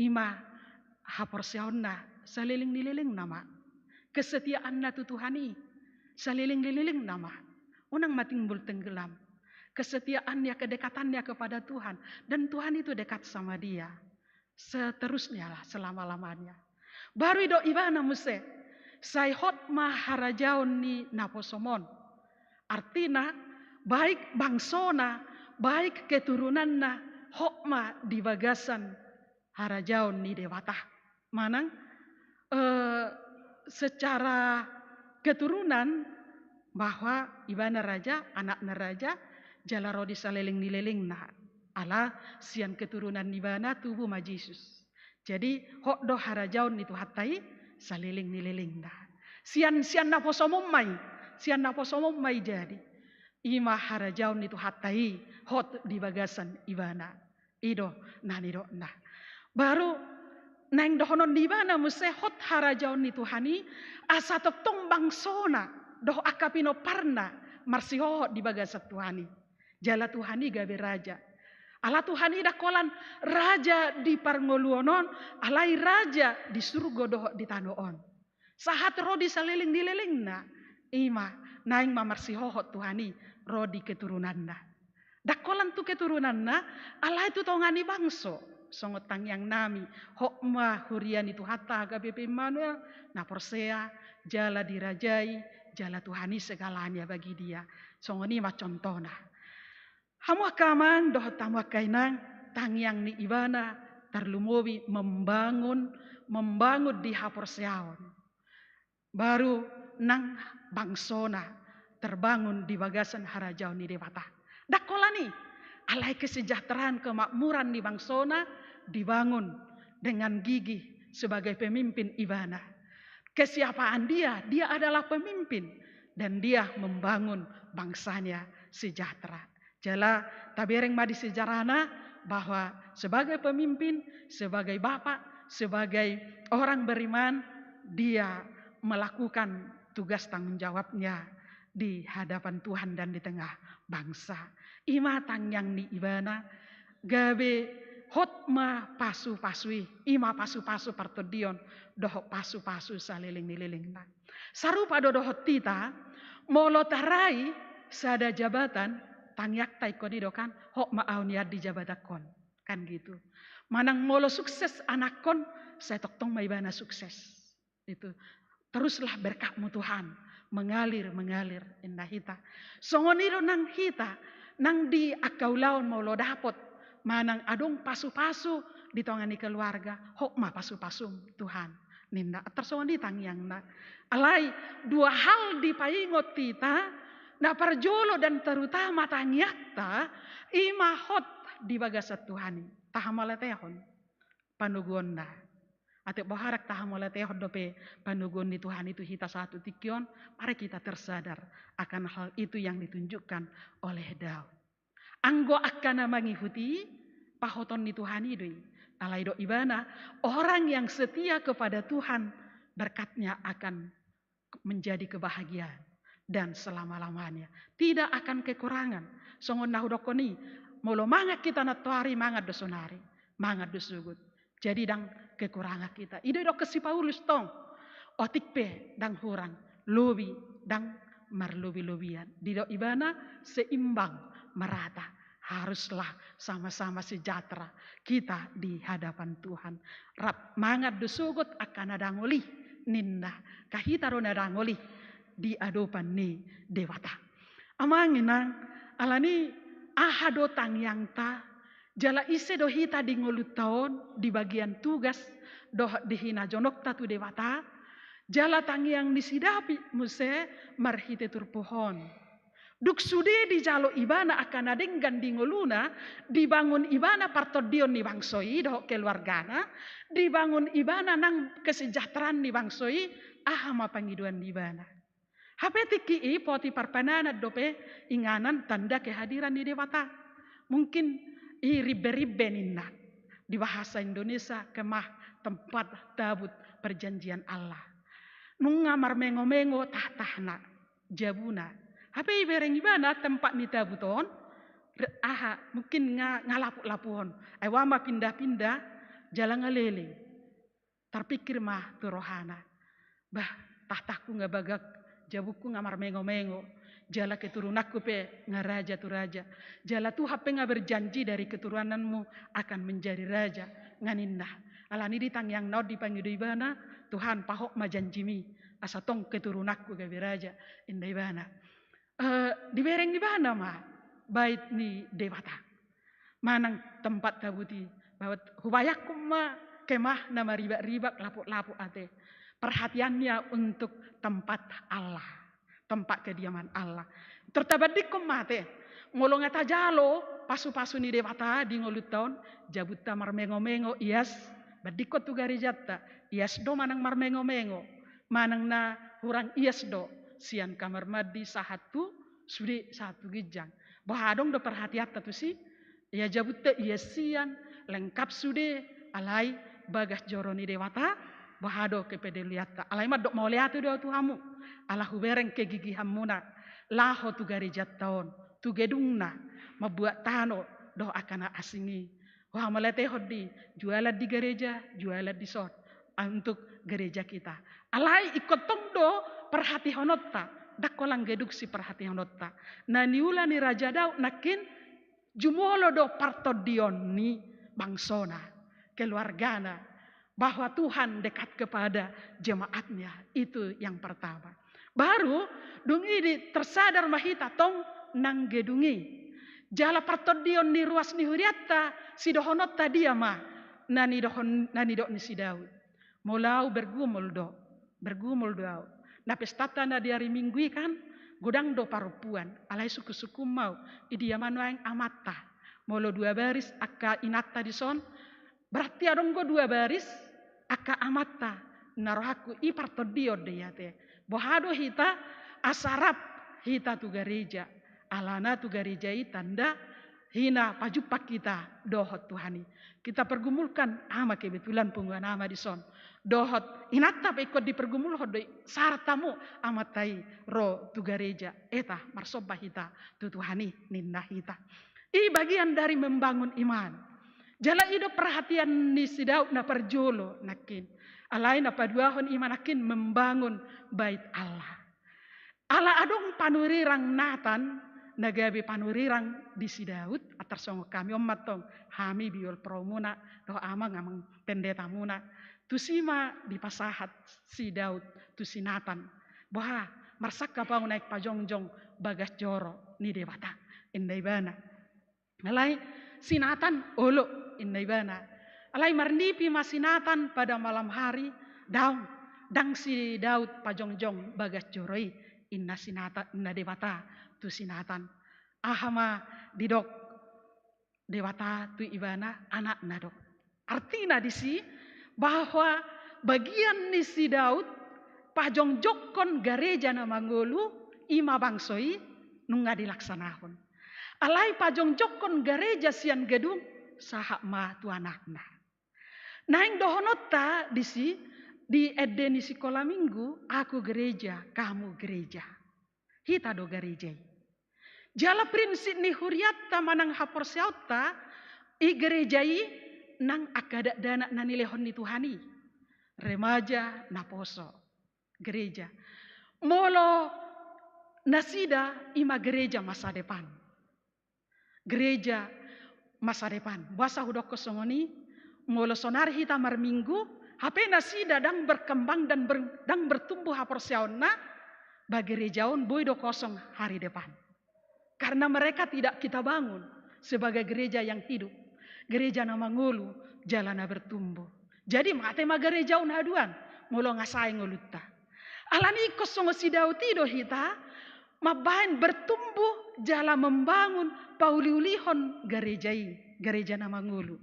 ima haporsiaonna saliling nililing nama. Kesetiaan na tu Tuhani saliling nililing nama. Unang matimbul tenggelam. Kesetiaannya, kedekatannya kepada Tuhan. Dan Tuhan itu dekat sama dia. Seterusnya lah selama-lamanya. Baru do ibana muse. Sai hot maharajaon ni naposomon. Artinya baik bangsona, baik keturunanna hokma di bagasan harajaon ni dewata. Manang secara keturunan bahwa ibana raja, anakna raja, jala rodi saleling nileling na ala sian keturunan ibana tubuh majisus. Jadi hok do harajaon itu hatai saliling nililing dah. Sian naposomom mai jadi. Ima harajaon itu hatai hot di bagasan ibana. Ido nanido nah. Baru nang dohonon di ibana muse hot harajaon itu hani asa tong bangsona doh akapino parna marsiho di bagasat Tuhani. Jala Tuhani gabe raja. Ala Tuhan ida kolan raja di parngoluonon, alai raja di surga doh di tanoon. Sahat rodi saliling dililing na, ima naing mamarsihohot Tuhani rodi keturunanna. Dakolan tu keturunanna, alai tu tongani bangso. Songotang yang nami, hokma hurian itu hatta agabepe Immanuel, na porsea, jala dirajai, jala Tuhani segalanya bagi dia. Songoni ma contohna. Hamu akaman doh tamu kainang tangyang ni ibana tarlumowi membangun di haporseaon. Baru nang bangsona terbangun di bagasan harajaon ni dewata. Dakolani alai kesejahteraan kemakmuran di bangsona dibangun dengan gigih sebagai pemimpin ibana. Kesiapaan dia adalah pemimpin dan dia membangun bangsanya sejahtera. Jala tabereng madi sejarahna bahwa sebagai pemimpin, sebagai bapak, sebagai orang beriman, dia melakukan tugas tanggung jawabnya di hadapan Tuhan dan di tengah bangsa. Ima tangyang ni ibana, gabe hotma pasu-pasui, ima pasu-pasu partodion, dohok pasu-pasu saliling nililing na. Sarupa dohot tita, molotarai sada jabatan, tangyak taikon itu kan hok ma'auniat di jabatakon kan gitu. Manang molo sukses anakon, saya toktong maibana sukses. Itu teruslah berkahmu Tuhan mengalir indah hita. Songoniro nang hita nang di akaulaon molo dapot manang adong pasu-pasu di tongani keluarga, hokma pasu-pasum Tuhan. Ninda tersongon di tangyang na. Alai dua hal di paingot kita na parjolo dan terutama tangyata imahot di bagasat Tuhani. Tahamalatehon panugonda. Ate boharak tahamalatehon dope panugon di Tuhan itu hita satu tikion. Mari kita tersadar akan hal itu yang ditunjukkan oleh Daud. Anggo akan mengikuti pahoton di Tuhan itu. Alai do ibana orang yang setia kepada Tuhan berkatnya akan menjadi kebahagiaan dan selama-lamanya. Tidak akan kekurangan. Songon nahudokoni molo mangat kita natuari mangat dosonari, mangat dosugut. Jadi dang kekurangan kita. Ide do kesi Paulus tong. Otik pe dang hurang, lobi dang marlobi-lobian. Dido ibana seimbang, merata. Haruslah sama-sama sejahtera kita di hadapan Tuhan. Rap mangat dosugut akan ada ngolih ninda. Kahita ron ada ngolih di adopan ni dewata. Amanginang alani ahado tang yang ta jala ise do hita di ngolut taon di bagian tugas doh dihina jonok tatu dewata jala tang yang disidapi muse marhite turpohon. Duk sude di jalo ibana akan adenggan di ngoluna dibangun ibana partodion ni bangsoi doh keluargana dibangun ibana nang kesejahteraan ni bangsoi ahama pangiduan ibana. Hape tiki poti parpanana dope inganan tanda kehadiran di dewata. Mungkin ribe-ribe ninna di bahasa Indonesia kemah tempat tabut perjanjian Allah. Nungamar mengo-mengo tahtahna jabuna. Hape ibereng ibana tempat ni tabuton. Mungkin ngalapu-lapuhon. Wama pindah-pindah jalan ngalele. Terpikir mah turohana. Bah tahtaku ngabagak. Jabuku ngamar mengo-mengo. Jala keturunanku pe ngaraja tu raja. Jala tu hape berjanji dari keturunanmu akan menjadi raja. Nganindah. Alani ditang yang naud dipanggil ibana. Tuhan pahok majanjimi. Asa tong keturunanku gabe raja. Indah ibana. Dibereng ibana mah. Bait ni dewata. Manang tempat tabuti. Bahwa hubayakum mah kemah nama ribak-ribak lapuk-lapuk ate. Perhatiannya untuk tempat Allah. Tempat kediaman Allah. Tertabadik mate. Ngolong eta jalo. Pasu-pasu ni dewata di ngolut tahun. Jabuta marmengo-mengo. Ias. Badikot tu garijata. Ias do manang marmengo-mengo. Manang na hurang ias do. Sian kamar mandi sahatu. Sudi satu gijang. Bahadong do perhatian tu si. Ya jabuta ias sian. Lengkap sudi. Alai bagas joroni dewata. Bahado kepede liata. Alaimat dok mau lihat do tuhamu. Alahu bereng kegigihan muna. Laho tu garijat tahun. Tu gedungna. Mabuat tano. Do akan asingi. Wah melete hodi. Jualan di gereja. Jualan di sot. Untuk gereja kita. Alai ikut tong do. Perhati honotta. Dakolang geduk si perhati honotta. Na niula ni Raja Daud nakin. Jumolo do partodion ni bangsona. Keluargana. Bahwa Tuhan dekat kepada jemaatnya. Itu yang pertama. Baru dung ini tersadar mahita tong nang gedungi. Jala partodion ni ruas ni huriata. Si dohonota dia mah. Nani do ni si Daud. Mulau bergumul do. Bergumul do. Na pestata na di hari minggu kan. Godang do parupuan. Alai suku-suku mau. Idia manuang amata. Molo dua baris akka inata di son. Berarti adong go dua baris. Aka amata narohaku ipartodio deyate. Bohado hita asarap hita tu gereja. Alana tu gereja tanda hina pajupak kita dohot Tuhani. Kita pergumulkan ama kebetulan pungguan ama di son. Dohot inata ikut dipergumul hodoi sartamu amatai ro tu gereja. Eta marsobah hita tu Tuhani ninna hita. Bagian dari membangun iman. Jala ido perhatian ni si Daud na perjolo nakin. Alai na paduahon iman nakin membangun bait Allah. Allah adong panurirang natan nagabe panurirang di si Daud atar songo kami omat tong hami biol promuna doh amang pendeta muna tu sima di pasahat si Daud tu si Natan bahwa marsak kapau naik pajongjong bagas joro ni dewata indai bana alai si Natan olo indai bana alai marnipi masinatan pada malam hari dang si Daud pajongjong bagas joroi inna sinata inna dewata tu sinatan ahama didok dewata tu ibana anak nadok artinya di si bahwa bagian ni si Daud pajongjokon gereja na manggulu ima bangsoi nunga dilaksanahon alai pajongjokon gereja sian gedung sahak ma tu anakna naing dohonota di si di edeni sekolah minggu aku gereja kamu gereja hita do gereja jala prinsip ni huriatta manang hapor siauta i gerejai nang akada dana nani lehon ni Tuhani remaja na poso gereja molo nasida ima gereja masa depan gereja masa depan bahasa hudok kosongoni molo sonar hita marminggu hape nasida dang berkembang dan bertumbuh hapor siauna bagi gerejaun boido kosong hari depan karena mereka tidak kita bangun sebagai gereja yang hidup. Gereja nama ngulu, jalana bertumbuh. Jadi mate ma gereja haduan, mulu ngasai ngulutta. Alani kosong si Daud tido hita, mabain bertumbuh jala membangun pauliulihon gerejai, gereja nama ngulu.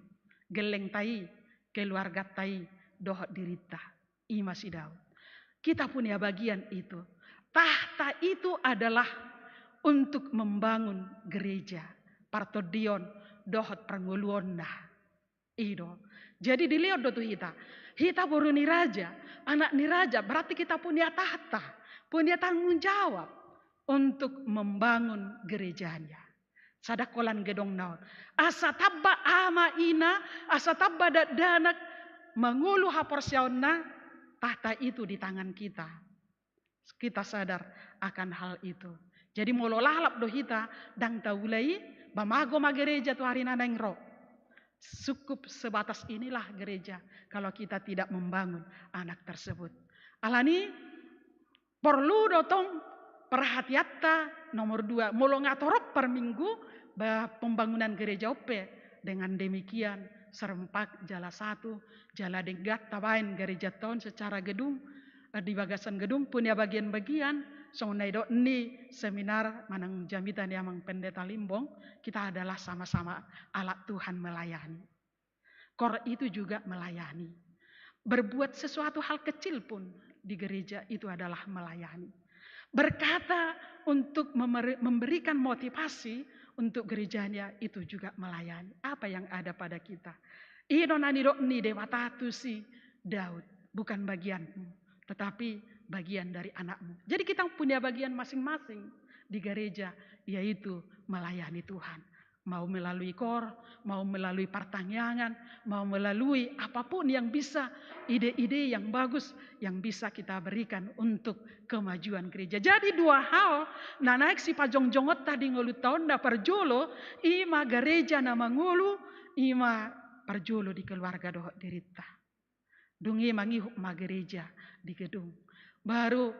Geleng tai, keluarga tai, dohot dirita. Ima si Daud. Kita punya bagian itu. Tahta itu adalah untuk membangun gereja. Partodion dohot pranguluonna. Ido. Jadi dilihat do tu hita. Hita baru ni raja. Anak ni raja. Berarti kita punya tahta. Punya tanggung jawab. Untuk membangun gerejanya. Sadakolan gedong naon. Asa tabba ama ina. Asa tabba danak. Mengulu hapor siauna. Tahta itu di tangan kita. Kita sadar akan hal itu. Jadi molo lalap do hita dang taulai bamago ma gereja tu hari naneng ro. Cukup sebatas inilah gereja kalau kita tidak membangun anak tersebut. Alani perlu dotong perhatiatta nomor 2 molo ngatorop per minggu pembangunan gereja ope dengan demikian serempak jala 1 jala denggat tabain gereja tahun secara gedung di bagasan gedung punya bagian-bagian. So naido ni seminar manang jamitan yang pendeta Limbong kita adalah sama-sama alat Tuhan melayani. Kor itu juga melayani. Berbuat sesuatu hal kecil pun di gereja itu adalah melayani. Berkata untuk memberikan motivasi untuk gerejanya itu juga melayani. Apa yang ada pada kita? Ino nanido ni dewata tu si Daud bukan bagianmu, tetapi bagian dari anakmu. Jadi kita punya bagian masing-masing di gereja, yaitu melayani Tuhan. Mau melalui kor, mau melalui pertanyaan, mau melalui apapun yang bisa, ide-ide yang bagus yang bisa kita berikan untuk kemajuan gereja. Jadi 2 hal, naik si pajong-jongot tadi ngulu tahun da perjolo, ima gereja nama ngulu, ima perjolo di keluarga dohot dirita. Dungi mangihuk ma gereja di gedung. Baru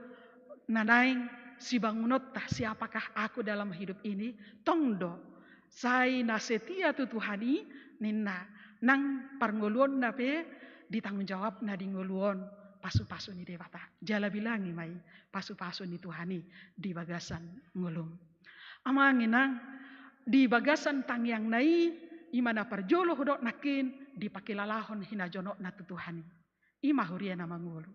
nanaing si bangunot tah siapakah aku dalam hidup ini tongdo sai nasetia tu Tuhani ninna nang parnguluon na pe ditanggung jawab na dinguluon pasu-pasu ni dewata jala bilangi mai pasu-pasu ni Tuhani di bagasan ngulum amanginang di bagasan tangyang nai imana parjolo hudok nakin dipakilalahon hinajono na tu Tuhani ima huria na mangulu.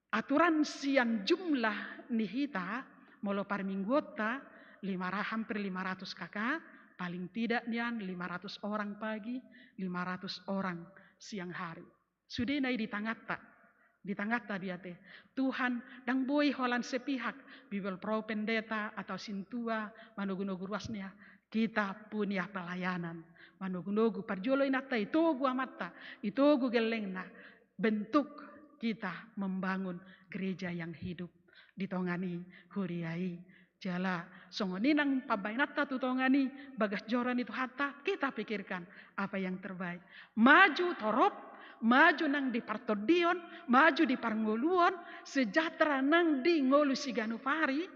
Aturan sian jumlah nihita molo par minggota hampir 500 kakak paling tidak nian 500 orang pagi 500 orang siang hari sudah nai di tangata dia teh Tuhan dang boy holan sepihak bibel pro pendeta atau sintua manugu-nugu ruasnya kita punya pelayanan manugu-nugu parjolo inata itu gua mata itu gua gelengna bentuk kita membangun gereja yang hidup ditongani huriai Jala songoni nang pabainata tutongani bagas joran itu hatta kita pikirkan apa yang terbaik. Maju torop, maju nang di partodion, maju di parngoluon, sejahtera nang di ngolu siganupari,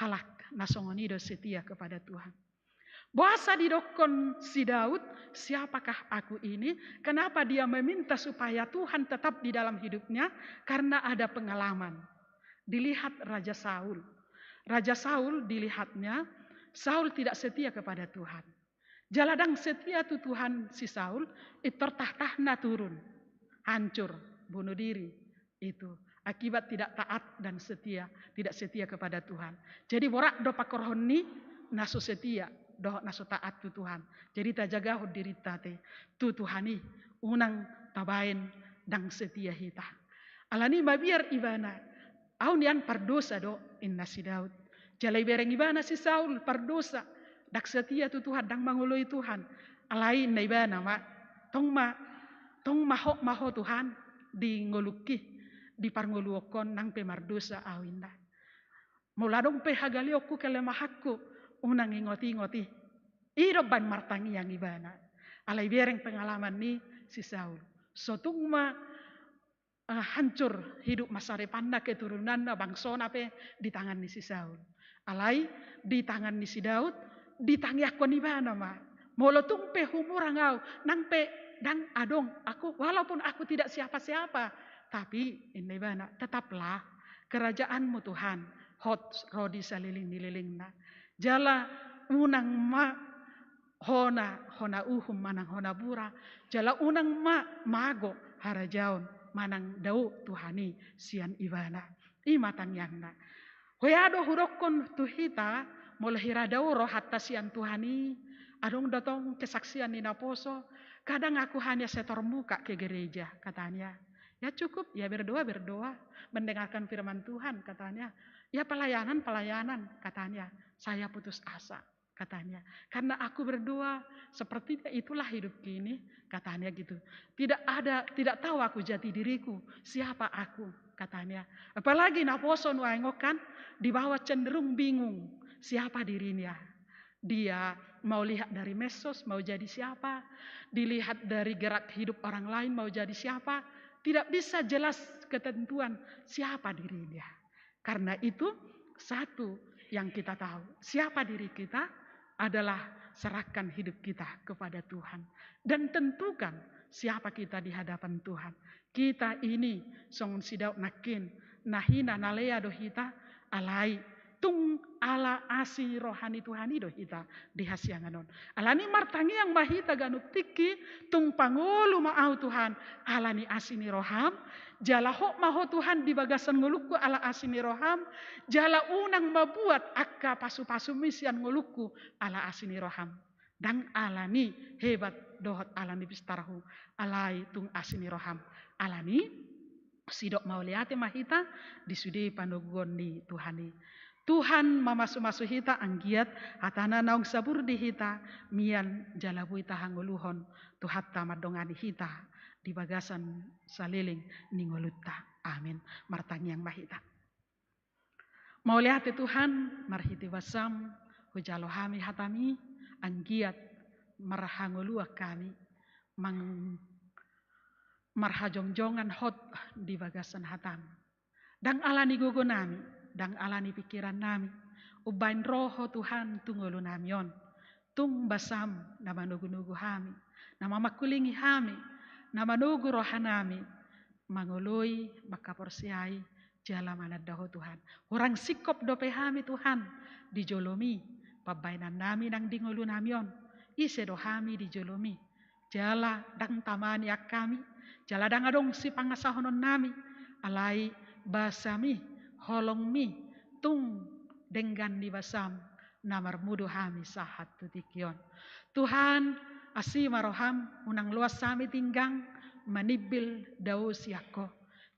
halak nasongoni do setia kepada Tuhan. Bahasa didokon si Daud, siapakah aku ini? Kenapa dia meminta supaya Tuhan tetap di dalam hidupnya? Karena ada pengalaman. Dilihat Raja Saul. Raja Saul dilihatnya, Saul tidak setia kepada Tuhan. Jaladang setia tu Tuhan si Saul, itu tahna turun. Hancur, bunuh diri. Itu akibat tidak taat dan setia, tidak setia kepada Tuhan. Jadi borak do pakorhoni naso setia. Doh naso taat tu Tuhan. Jadi ta jaga diri tate. Tu Tuhani unang tabain dang setia hita. Alani mabiar ibana. Aun yan pardosa do inna si Daud. Jalai bereng ibana si Saul pardosa. Dak setia tu Tuhan dang mangului Tuhan. Alai na ibana ma. Tong maho Tuhan di ngoluki. Di parngoluokon nang pemardosa awinda. Muladong pe hagalioku kelemahakku. Unang ingoti-ingoti. Iro ban martangi yang ibana. Alai bereng pengalaman ni si Saul. Sotung hancur hidup masa depan keturunan bangsona pe di tangan ni si Saul. Alai di tangan ni si Daud. Di tangi aku ni bana ma. Molotung pe humurang au. Nang pe dang adong. Aku walaupun aku tidak siapa-siapa. Tapi ini bana tetaplah kerajaanmu Tuhan. Hot rodi saliling na. Jala unang ma hona uhum manang hona bura. Jala unang ma mago harajaon manang dau Tuhani sian ibana. Imatang yangna. Hoyado hurokon tuhita molehira dauro hatta sian Tuhani. Adong datong kesaksian ni naposo. Kadang aku hanya setor muka ke gereja katanya. Ya cukup ya berdoa mendengarkan firman Tuhan katanya. Ya pelayanan katanya. Saya putus asa katanya. Karena aku berdoa seperti itulah hidup kini katanya gitu. Tidak tahu aku jati diriku. Siapa aku katanya. Apalagi naposo nuangokan di bawah cenderung bingung. Siapa dirinya. Dia mau lihat dari medsos mau jadi siapa. Dilihat dari gerak hidup orang lain mau jadi siapa. Tidak bisa jelas ketentuan siapa dirinya. Karena itu satu yang kita tahu. Siapa diri kita adalah serahkan hidup kita kepada Tuhan. Dan tentukan siapa kita di hadapan Tuhan. Kita ini song sidau nakin. Nahina nalea dohita alai. Tung ala asi rohani Tuhani dohita di hasyanganon. Alani martangi yang mahita ganuk tiki. Tung pangulu maau Tuhan. Alani asini roham. Jala hok maho Tuhan di bagasan nguluku ala asini roham. Jala unang mabuat akka pasu-pasu misian nguluku ala asini roham. Dan alani hebat dohot alani bistarahu. Alai tung asini roham. Alani sidok mauliate mahita disudi pandogon di Tuhani. Tuhan mamasu-masu hita anggiat hatana naung sabur di hita mian jalabu ita hanguluhon tuhat tamadongani hita di bagasan saliling ningolutta. Amin. Martangi yang mahita. Mau lihat Tuhan marhiti wasam hujalohami hatami anggiat marhangulua kami marhajongjongan hot di bagasan hatam. Dang alani gogo nami. Dang alani pikiran nami. Ubain roho Tuhan tungulu namion. Tung basam nama nugu-nugu hami. Nama makulingi hami. Nama nugu rohanami. Mangului makaporsiai jala manadaho Tuhan. Orang sikop dope hami Tuhan. Dijolomi. Pabainan nami nang dingulu namion. Ise do hami dijolomi. Jala dang tamani ak kami. Jala dang adong si pangasahonon nami. Alai basami. Holong mi tung denggan di basam namar mudu hami sahat tutikion. Tuhan asima roham unang luas sami tinggang manibil dau siako.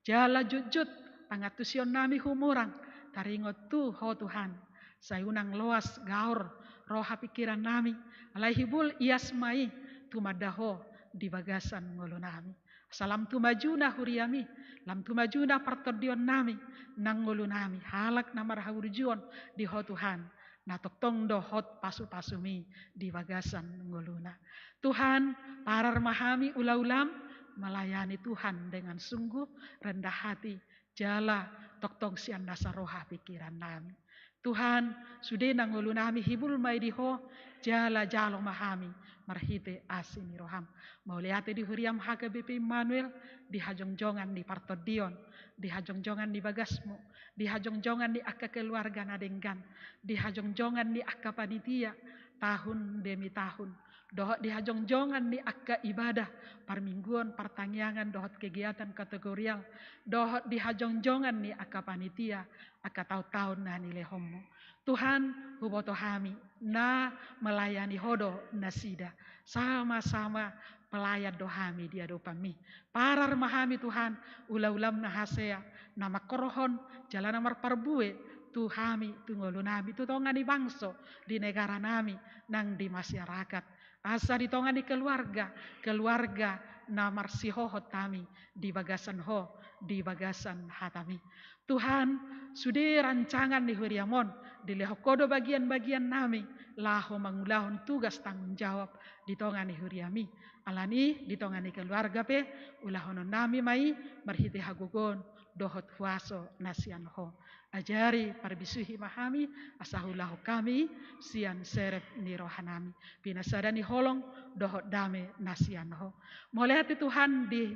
Jala jujut pangatusion nami humurang taringot tu ho Tuhan. Saya unang luas gaur roha pikiran nami. Alai hibul iasmai tumadaho di bagasan ngolo nami. Salam tu majuna huriami, lam tu majuna partodion nami, nangulu nami, halak namar hawurjuon di ho Tuhan. Na toktong do hot pasu-pasumi di bagasan nguluna. Tuhan, parar mahami ulam melayani Tuhan dengan sungguh rendah hati. Jala toktong sian nasaroha pikiran nami. Tuhan, sudah nangulu nami hibul mai diho, jala jalo mahami, marhite asini roham. Mau lihat di huriam HKBP Immanuel, di hajong-jongan di partodion, di hajong-jongan di bagasmu, di hajong-jongan di akka keluarga nadenggan, di hajong-jongan di akka panitia, tahun demi tahun. Dohot di hajong-jongan di akka ibadah, parmingguan, pertangyangan, dohot kegiatan kategorial, dohot di hajong-jongan di akka panitia, akka tahu-tahun na nilai homo. Tuhan, huboto hami, na melayani hodo nasida, sama-sama pelayan dohami dia dopami. Parar mahami Tuhan, ulam nahasea, nama korohon, jalan namar parbue, Tuhami, tunggolu nami, tu tongan di bangso, di negara nami, nang di masyarakat. Asa di tongan di keluarga namar sihohot kami, di bagasan ho, di bagasan hatami. Tuhan, sudah rancangan di huriamon, di lehokodo bagian-bagian nami, laho mangulahon tugas tanggung jawab, di tongan di huriami. Alani di tongan di keluarga pe, ulahonon nami mai, marhiti hagugon, dohot huaso nasian ho. Ajari parbisuhi mahami, asahulahu kami, sian serep ni rohanami. Pinasadani holong, dohot dame nasian ho. Mulai hati Tuhan di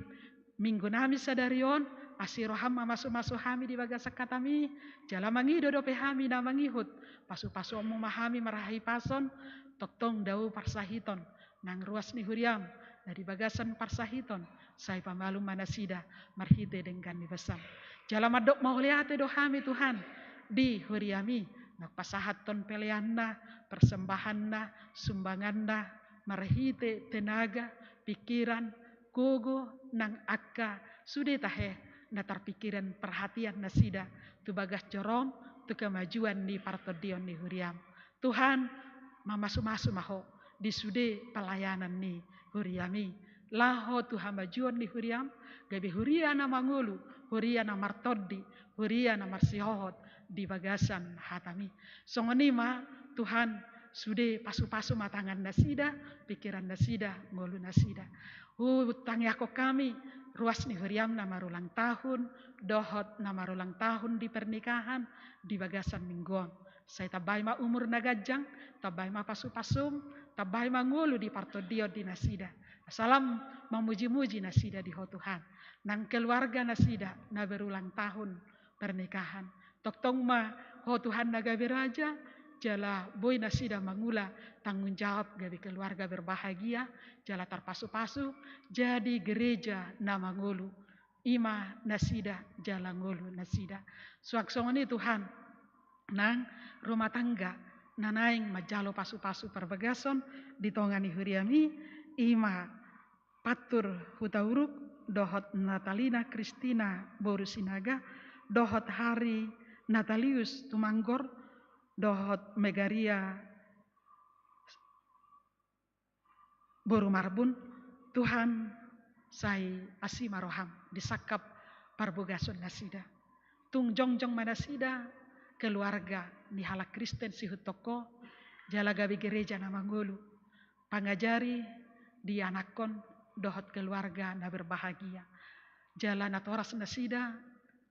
minggu nami sadarion, asiroham masuk-masuk hami di bagasa katami, jalamangi dodope hami na mangihut, pasu-pasu omu mahami marahi pason, toktong dau parsahiton, nang ruas ni huriam, dari bagasan parsahiton, saya pamalu manasida, marhite dengan ni besam. Jalamadok mau lihat dohami Tuhan, di huriami, nagpasahaton peleanna, persembahanna, sumbanganna, marhite tenaga, pikiran, gogo, nang akka, sudah tahe, natar pikiran perhatian nasida, tu bagas jorom, tu kemajuan di partodion di huriam. Tuhan, mamasu-masu maho, di sude pelayanan ni huriami, laho Tuhan majuan di huriam, gabi huriana mangulu, huriana martodi, huriana marsihohot, di bagasan hatami. Songonima Tuhan sude pasu-pasu matangan nasida, pikiran nasida, ngolu nasida. Hutang yako kami, ruas ni huriam na marulang tahun, dohot na marulang tahun di pernikahan, di bagasan mingguan. Saya tabay ma umur nagajang, tabay ma pasu-pasum, tabay ma ngulu di partodion di nasida. Salam memuji-muji nasida di ho Tuhan. Nang keluarga nasida na berulang tahun pernikahan. Toktong ma ho Tuhan na gabi raja, jala boy nasida mangula tanggung jawab gabi keluarga berbahagia, jala terpasu-pasu, jadi gereja na mangulu. Ima nasida jala ngulu nasida. Suaksongoni Tuhan, nang rumah tangga, nanaing majalo pasu-pasu perbagason, ditongani huriami, ima patur hutauruk, dohot Natalina Kristina Borusinaga, dohot Hari Natalius Tumanggor, dohot Megaria Borumarbun. Tuhan sai asimaroham disakap parbogason nasida. Tung jongjong manasida keluarga ni halak Kristen sihutoko, jala gabi gereja na mangulu, pangajari di anakon, dohot keluarga na berbahagia. Jala na toras nasida,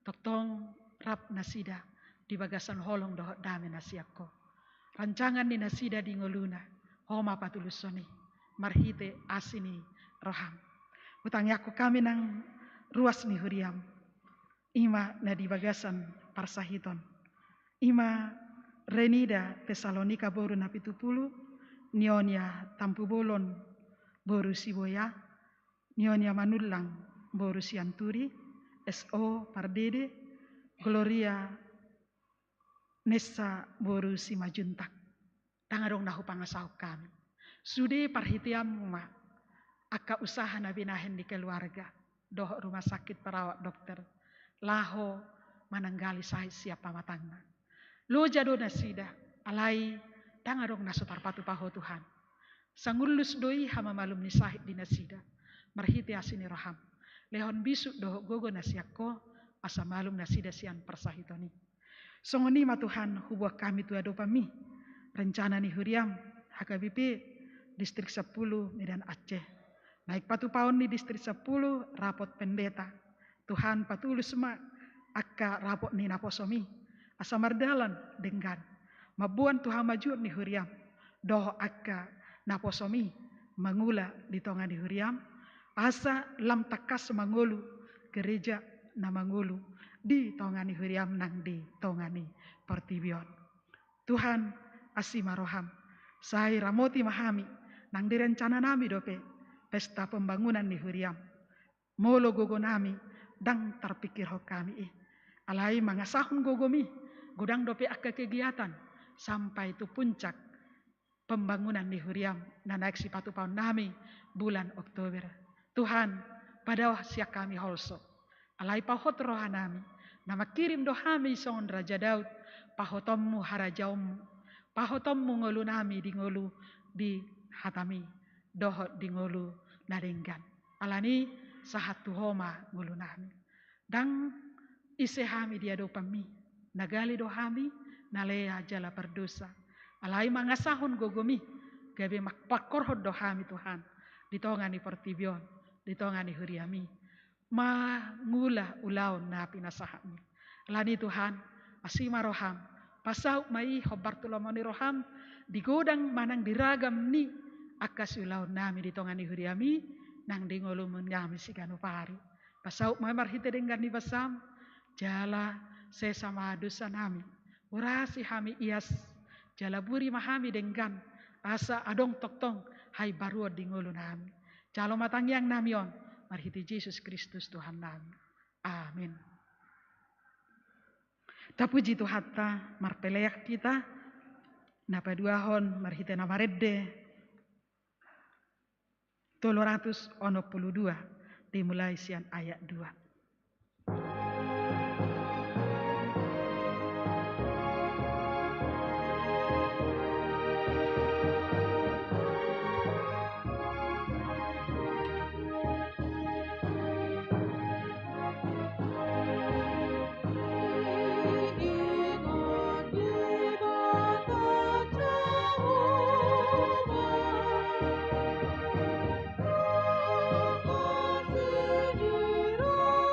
toktong rap nasida, di bagasan holong dohot dame nasiako. Rancangan ni nasida di ngoluna, homa patulusoni, marhite asini roham. Utang yako kami nang ruas ni huriam, ima na di bagasan parsahiton. Ima Renida Tesalonika boru na 70, Nionia Tampubolon boru Siboya, Nionia Manulang boru Sianturi, SO Pardede, Gloria Nessa boru Simajuntak. Tangadong nahu pangasahok kami. Sude parhitiam ma, akka usaha na binahen di keluarga, doh rumah sakit perawat dokter, laho mananggali sahit siapa matangna. Lo jado nasida, alai tangadong nasutar patu paho Tuhan. Sangulus doi hama malum ni sahid di nasida, marhiti asini roham. lehon bisu doho gogo nasiako asa malum nasida sian persahitoni. Songoni ma Tuhan hubah kami tu adopami rencana ni huriam HKBP distrik 10 Medan Aceh. Naik patu paon di distrik 10 rapot pendeta. Tuhan patulus ma akka rapot ni naposomi asa mardalan dengan mabuan Tuhan maju ni huriam doho akka naposomi mangula di tonga di huriam asa lam takas mangulu gereja na mangulu di tonga ni huriam nang di tonga ni pertibion. Tuhan asi maroham sai ramoti mahami nang direncana nami dope pesta pembangunan ni huriam molo gogo nami dang terpikir ho kami alai mangasahun gogomi godang dope akka kegiatan sampai itu puncak pembangunan di huriam na naik sipatu paun nami bulan Oktober. Tuhan pada siak kami holso alai pahot rohanami nama kirim dohami songon Raja Daud pahotommu harajaummu pahotommu ngolu nami di ngolu di hatami dohot di ngolu narenggan alani sahat tuhoma ngolu nami dang isehami dia dopami nagali dohami nalea jala berdosa alai mangasahun gogomi gabe makpakor dohami Tuhan ditongani pertibion ditongani huriami mangula ulaun na pinasahami alani Tuhan asima roham pasau mai hobartulomoni roham digodang manang diragam ni akas ulaun nami ditongani huriami nang dingolu menyami siganu pari pasau mai marhite dengan ni basam jala sesama dosa nami urasi hami ias jala buri mahami dengan asa adong toktong hai baru dingolu nami jalo matang yang namion marhiti Yesus Kristus Tuhan nami amin. Tapuji Tuhan ta marpeleak kita napa duahon marhite nama redde 362 dimulai sian ayat 2. Jehova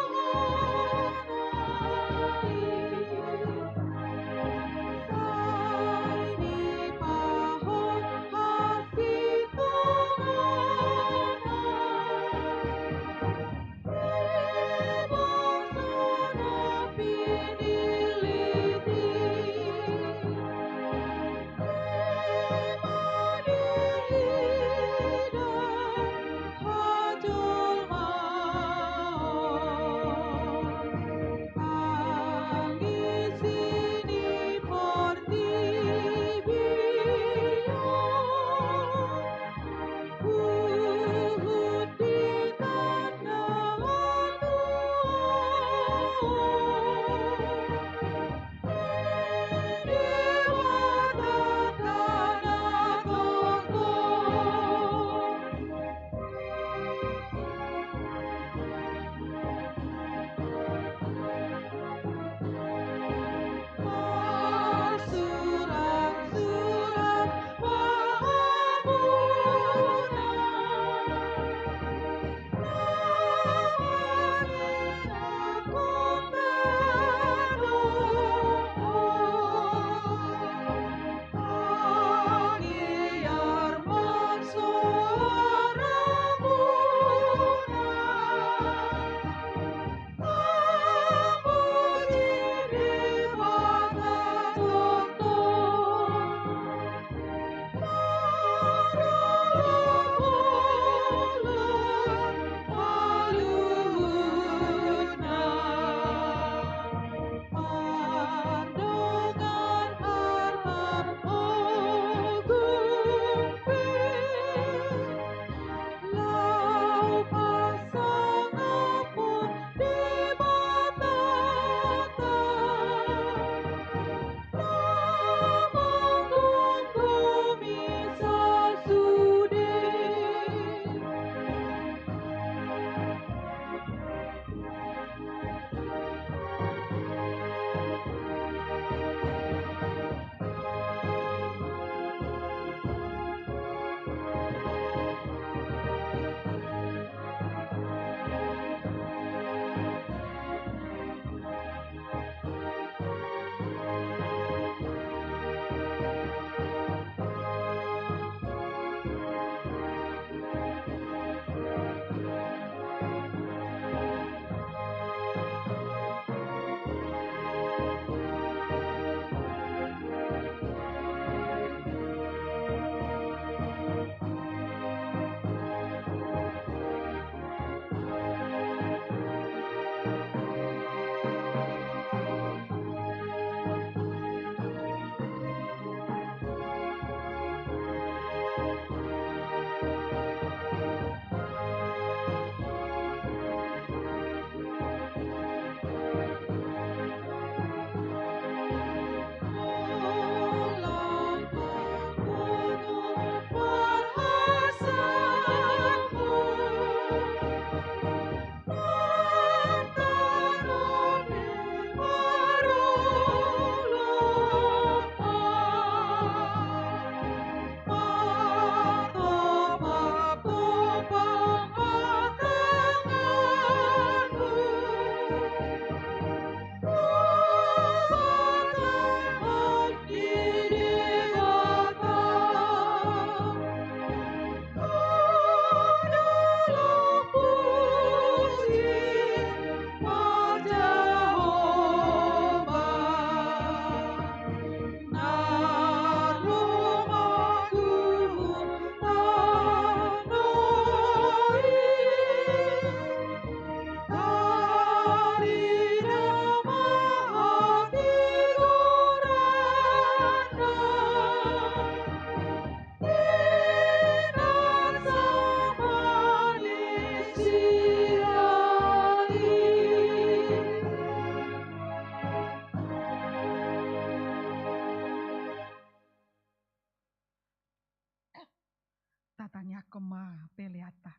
tatanya koma peleata.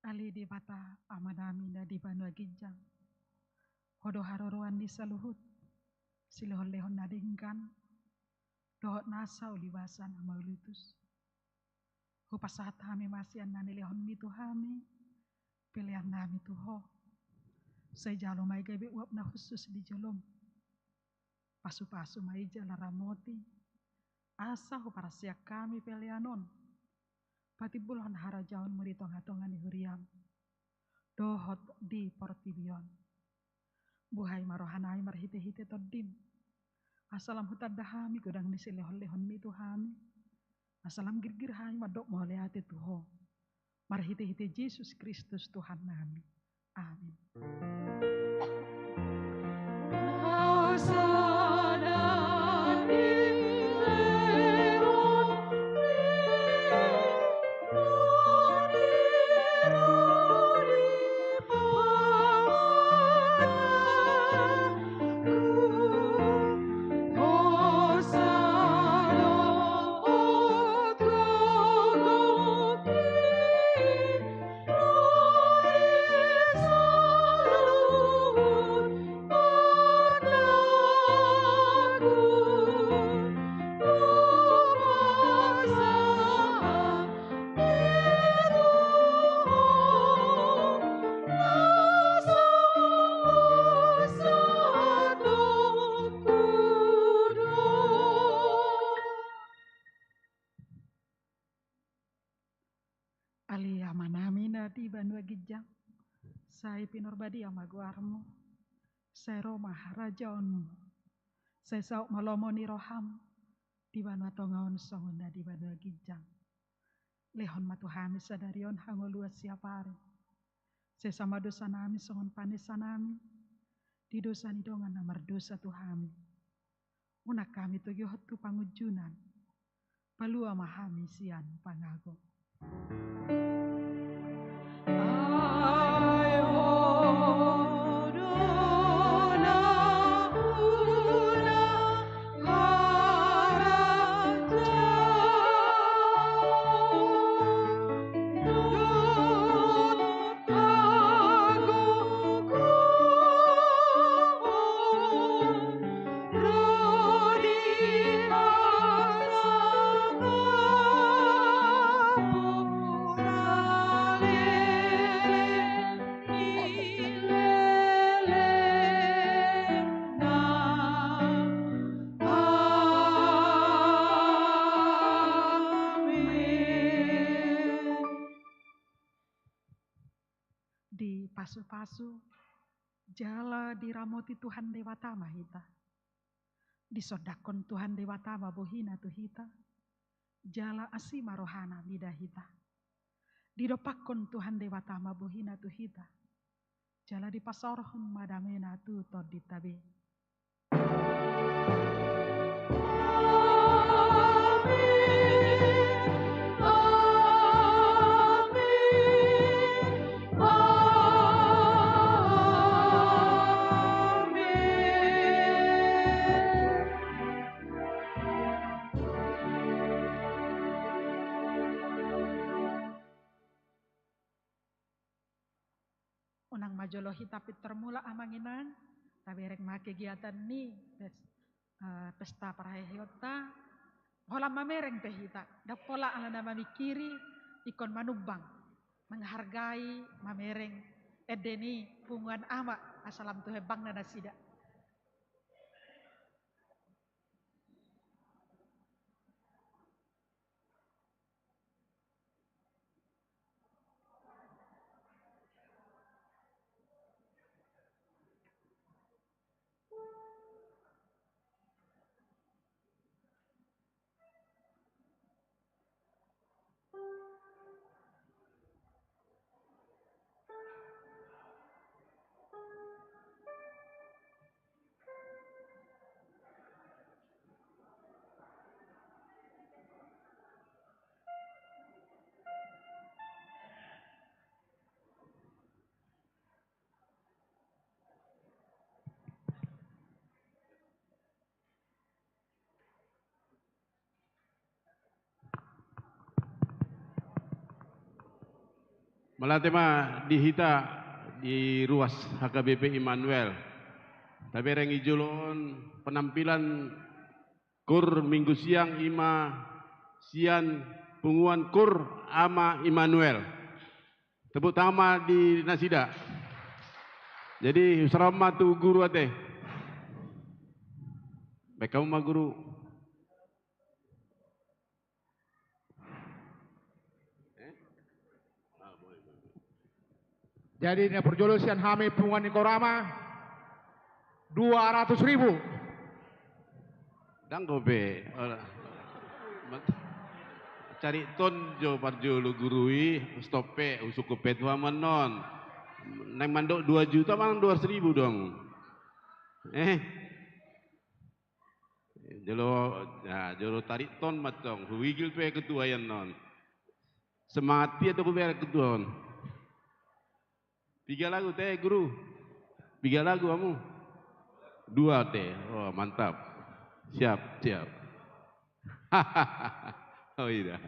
Ali di bata amanami na di banua ginjang. Hodo haroroan di saluhut. Silehon-lehon nadingkan. Dohot nasa uliwasan amaulutus. Hupasahat hami masian nani lehon mitu hami. Pilihan nami tuho. Saya jalo mai gabe uap na khusus di jolom. Pasu-pasu mai jala ramoti. Asa huparasiak kami pelianon. Patibulhon harajaon muritongatongan di huriam. Dohot di portibion. Buhay marohanai marhite-hite todim. Asalam hutan dahami godang nisi lehon-lehon mitu hami. Asalam girgir hai madok mohleate tuho. Marhite-hite Yesus Kristus Tuhan nami. Amin. Ali amanamina di banua gijang. Saya pinorbadi amaguarmu. Saya Roma rajaonmu. Saya sauk malomoni roham. Di banua tongaon songona di banua gijang. Lehon matuhami sadarion hangoluas siapari. Saya sama dosa nami songon panesa nami. Di dosa ni dongan namar dosa tuhami. Unak kami tugiot tu pangujunan. Palua mahami sian pangago. Di pasu-pasu, jala diramoti Tuhan Dewata Mahita. Disodakon Tuhan Dewata Bohina Tuhita. Jala asima rohana midahita. Didopakon Tuhan Dewata Bohina Tuhita. Jala dipasorohon madamena tu toditabe. Unang majolohi tapi termula amanginan, taberek ma kegiatan ni pesta paraheyota, hola mamereng tehita, dapola ala nama mikiri ikon manubang, menghargai mamereng edeni punguan ama asalam tuhebang na nasida. Malatema dihita di ruas HKBP Immanuel. Tapi reng ijulon penampilan kur minggu siang ima sian punguan kur ama Immanuel. Tepuk tangan di Nasida. Jadi serama tu guru ate. Baik kamu mah guru. Jadi ini perjulusian Hami punguan Nikorama 200.000. Dang gobe. Cari ton jo parjulu gurui stope usuku petua menon. Neng mandok 2 juta mang 200.000 dong. Jolo tarik ton macong. Huigil pe ketua yan non. Semangat dia tu kuber ketua on. 3 lagu teh guru. 3 lagu kamu. 2 teh. Oh mantap. Siap. Oh iya.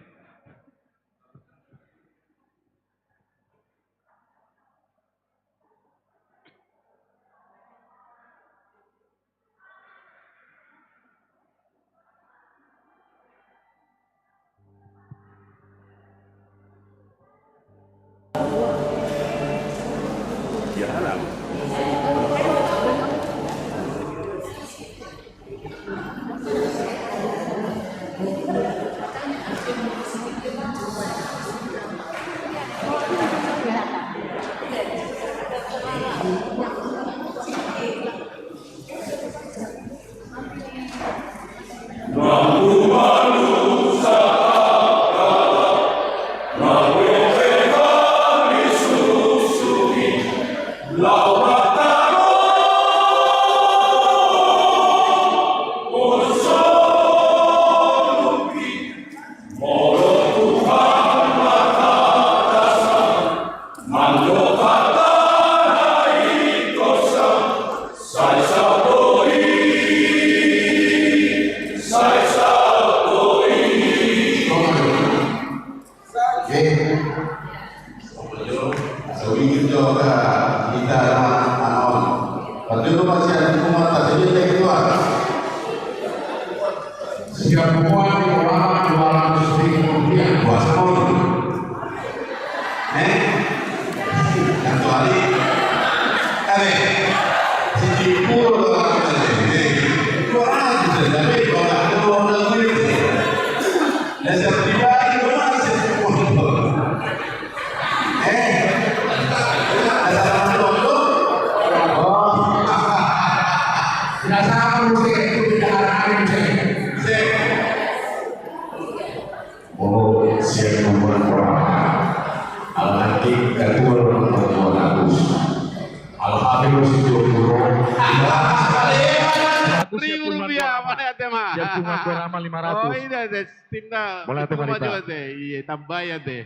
Tambah ya deh.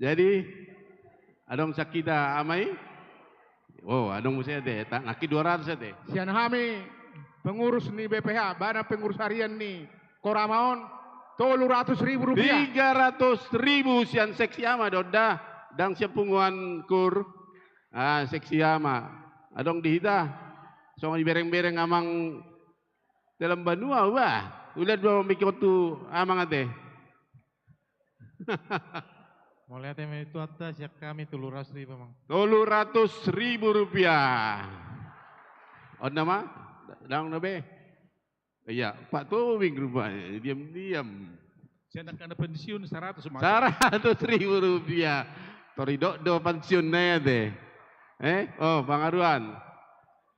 Jadi, adong sakita amai. Oh, adong musia deh. Naki 200 deh. Sian Hami pengurus nih BPH, bana pengurus harian nih Koramaon 300.000 rupiah. 300.000 sian seksi ama doda. Dang sepunguan kur. Seksi ama. Adong dihita. Soalnya bereng-bereng amang dalam banua wah. Udah 2 mikot tu amang ate. Mulai teme itu atas ya kami 300.000 mang. 300.000 rupiah. Oh nama? Dang nabe? Iya, Pak Tobing rupanya. Diam-diam. Saya nak kena pensiun 100 mas. 100.000 rupiah. Toridok do pensiun na deh. Oh Bang Aruan.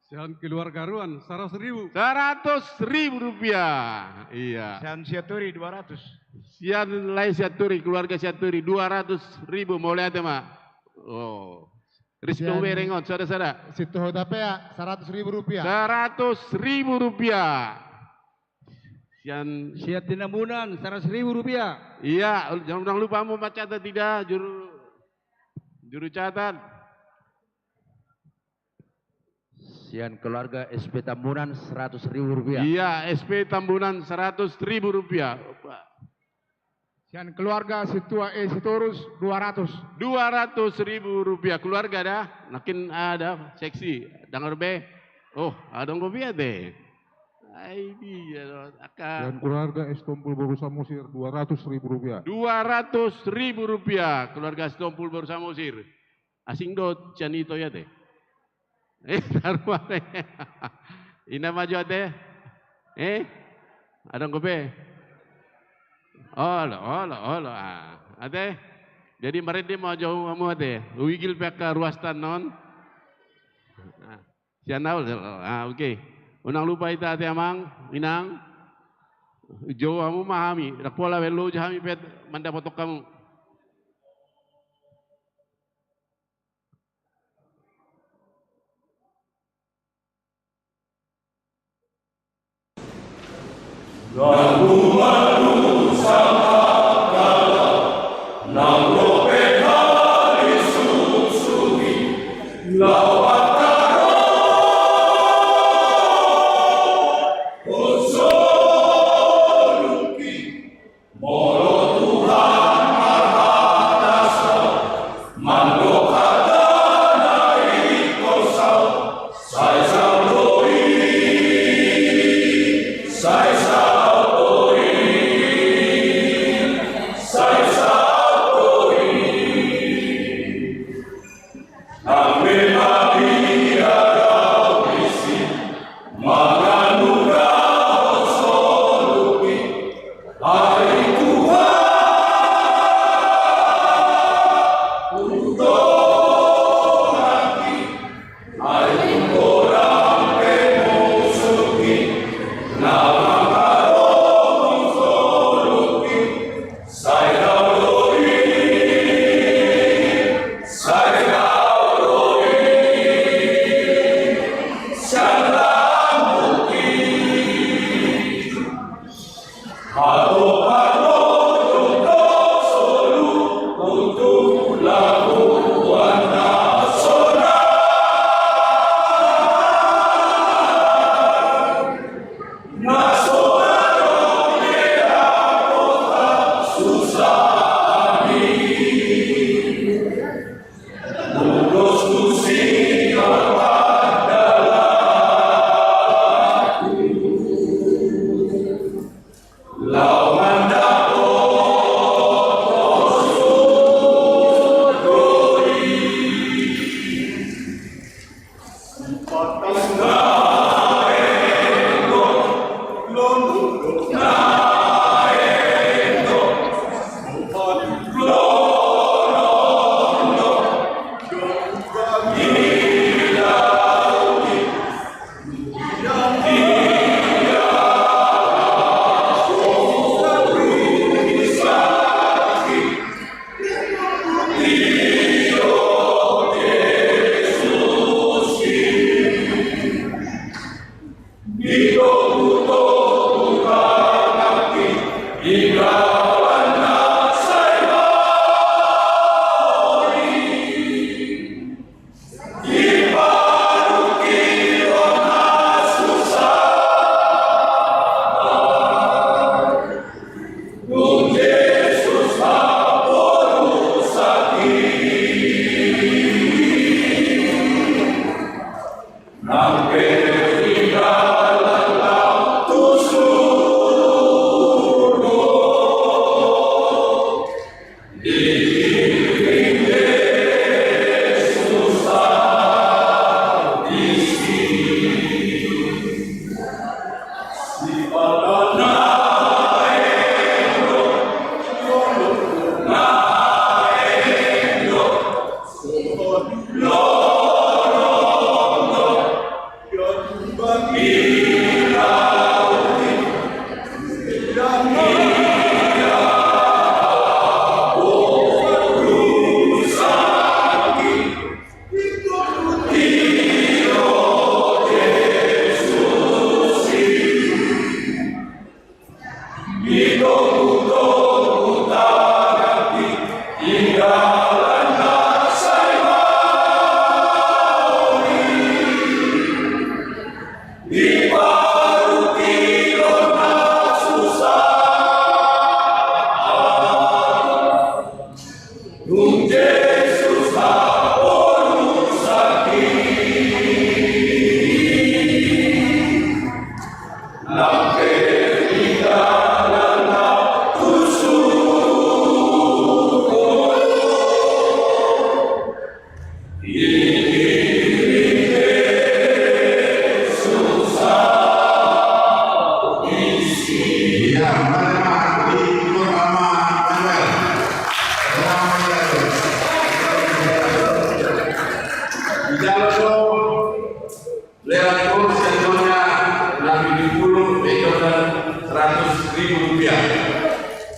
Sian keluarga Aruan 100.000. 100.000 rupiah. Iya. Sian Siaturi 200. Sian lain Siaturi, keluarga Siaturi 200.000 mau lihat ya mak. Oh. Rizko Berengot, saudara-saudara. Situ Hodapea 100.000 rupiah. 100.000 rupiah. Sian Siat Tinambunan 100.000 rupiah. Iya, jangan lupa mau baca atau tidak juru catat. Sian keluarga SP Tambunan 100.000 rupiah. Iya, SP Tambunan 100.000 rupiah. Sian keluarga situa sitorus 200. 200.000 rupiah keluarga dah. Nakin ada seksi. Dengar be. Oh, ada kopi deh. Ai dia akan. Dan keluarga Estompul Baru Samosir 200.000 rupiah. 200.000 rupiah keluarga Estompul Baru Samosir. Asing dot canito ya teh. Taruh ina maju ate. Ada kopi. Oh, ate. Jadi mari dia mau jauh kamu ate. Wigil peka ruastan non. Sianau, oke. Unang lupa ita ate amang, inang. Jauh kamu mahami. Rapola velo jahami pet manda potok kamu.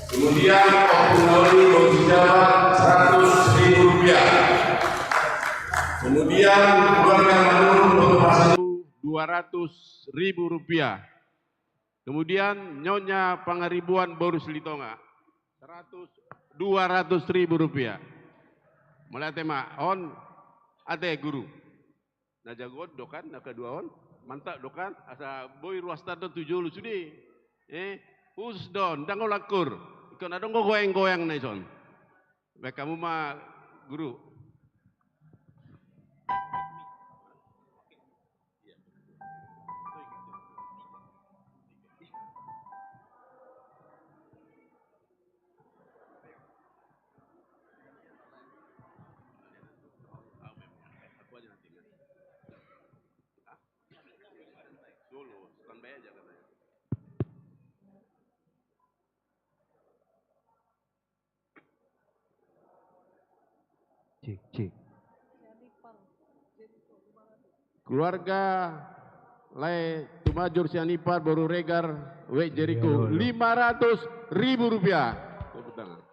Kemudian Opungoli Bausi Jawa 100.000 rupiah. Kemudian keluarga Manur Pasar 200.000 rupiah. Kemudian Nyonya Pangaribuan Borus Litonga 200.000 rupiah. Mulai tema on ate guru. Nah jagoan dokan nak kedua on mantap dokan asa boy ruas tado 7 lu sudi. Us don dango lakur. Ikon adong go goyang-goyang na ison. Baik kamu mah guru. Cik. Keluarga Lai Tumajur Sianipar Boru Regar Wek Jericho 500.000 rupiah. Tepuk tangan.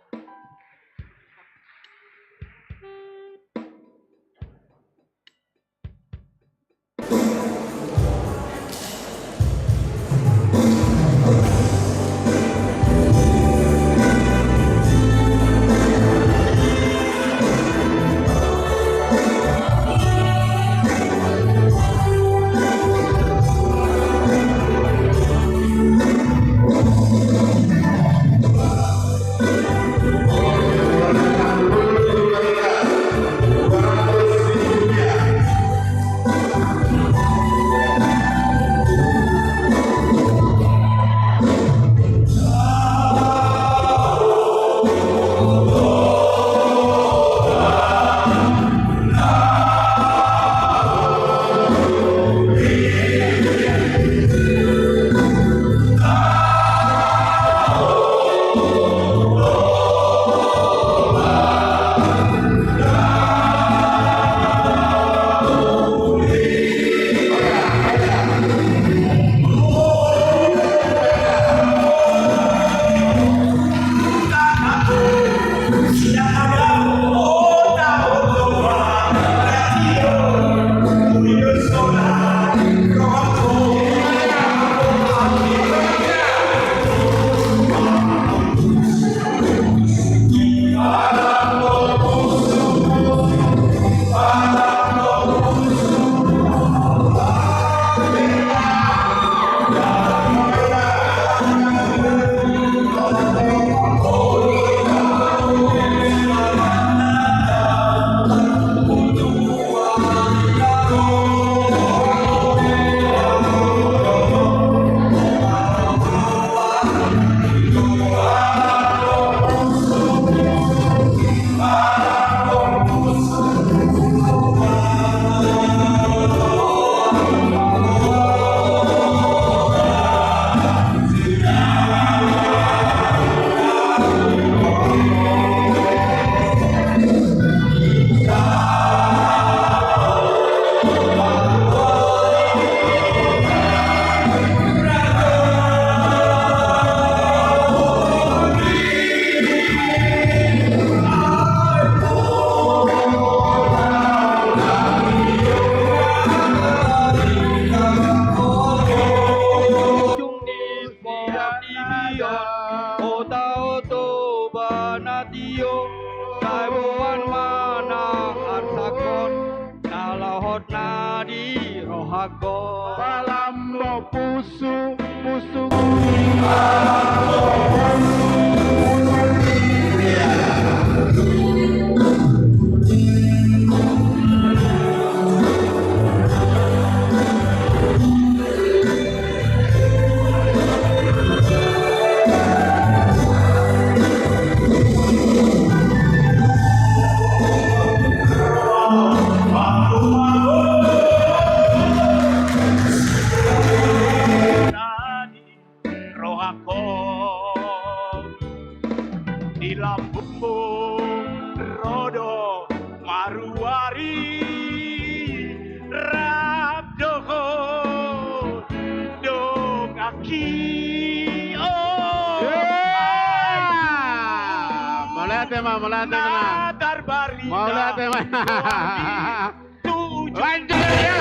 Mulate ma. Mulate ma. Lanjut ya.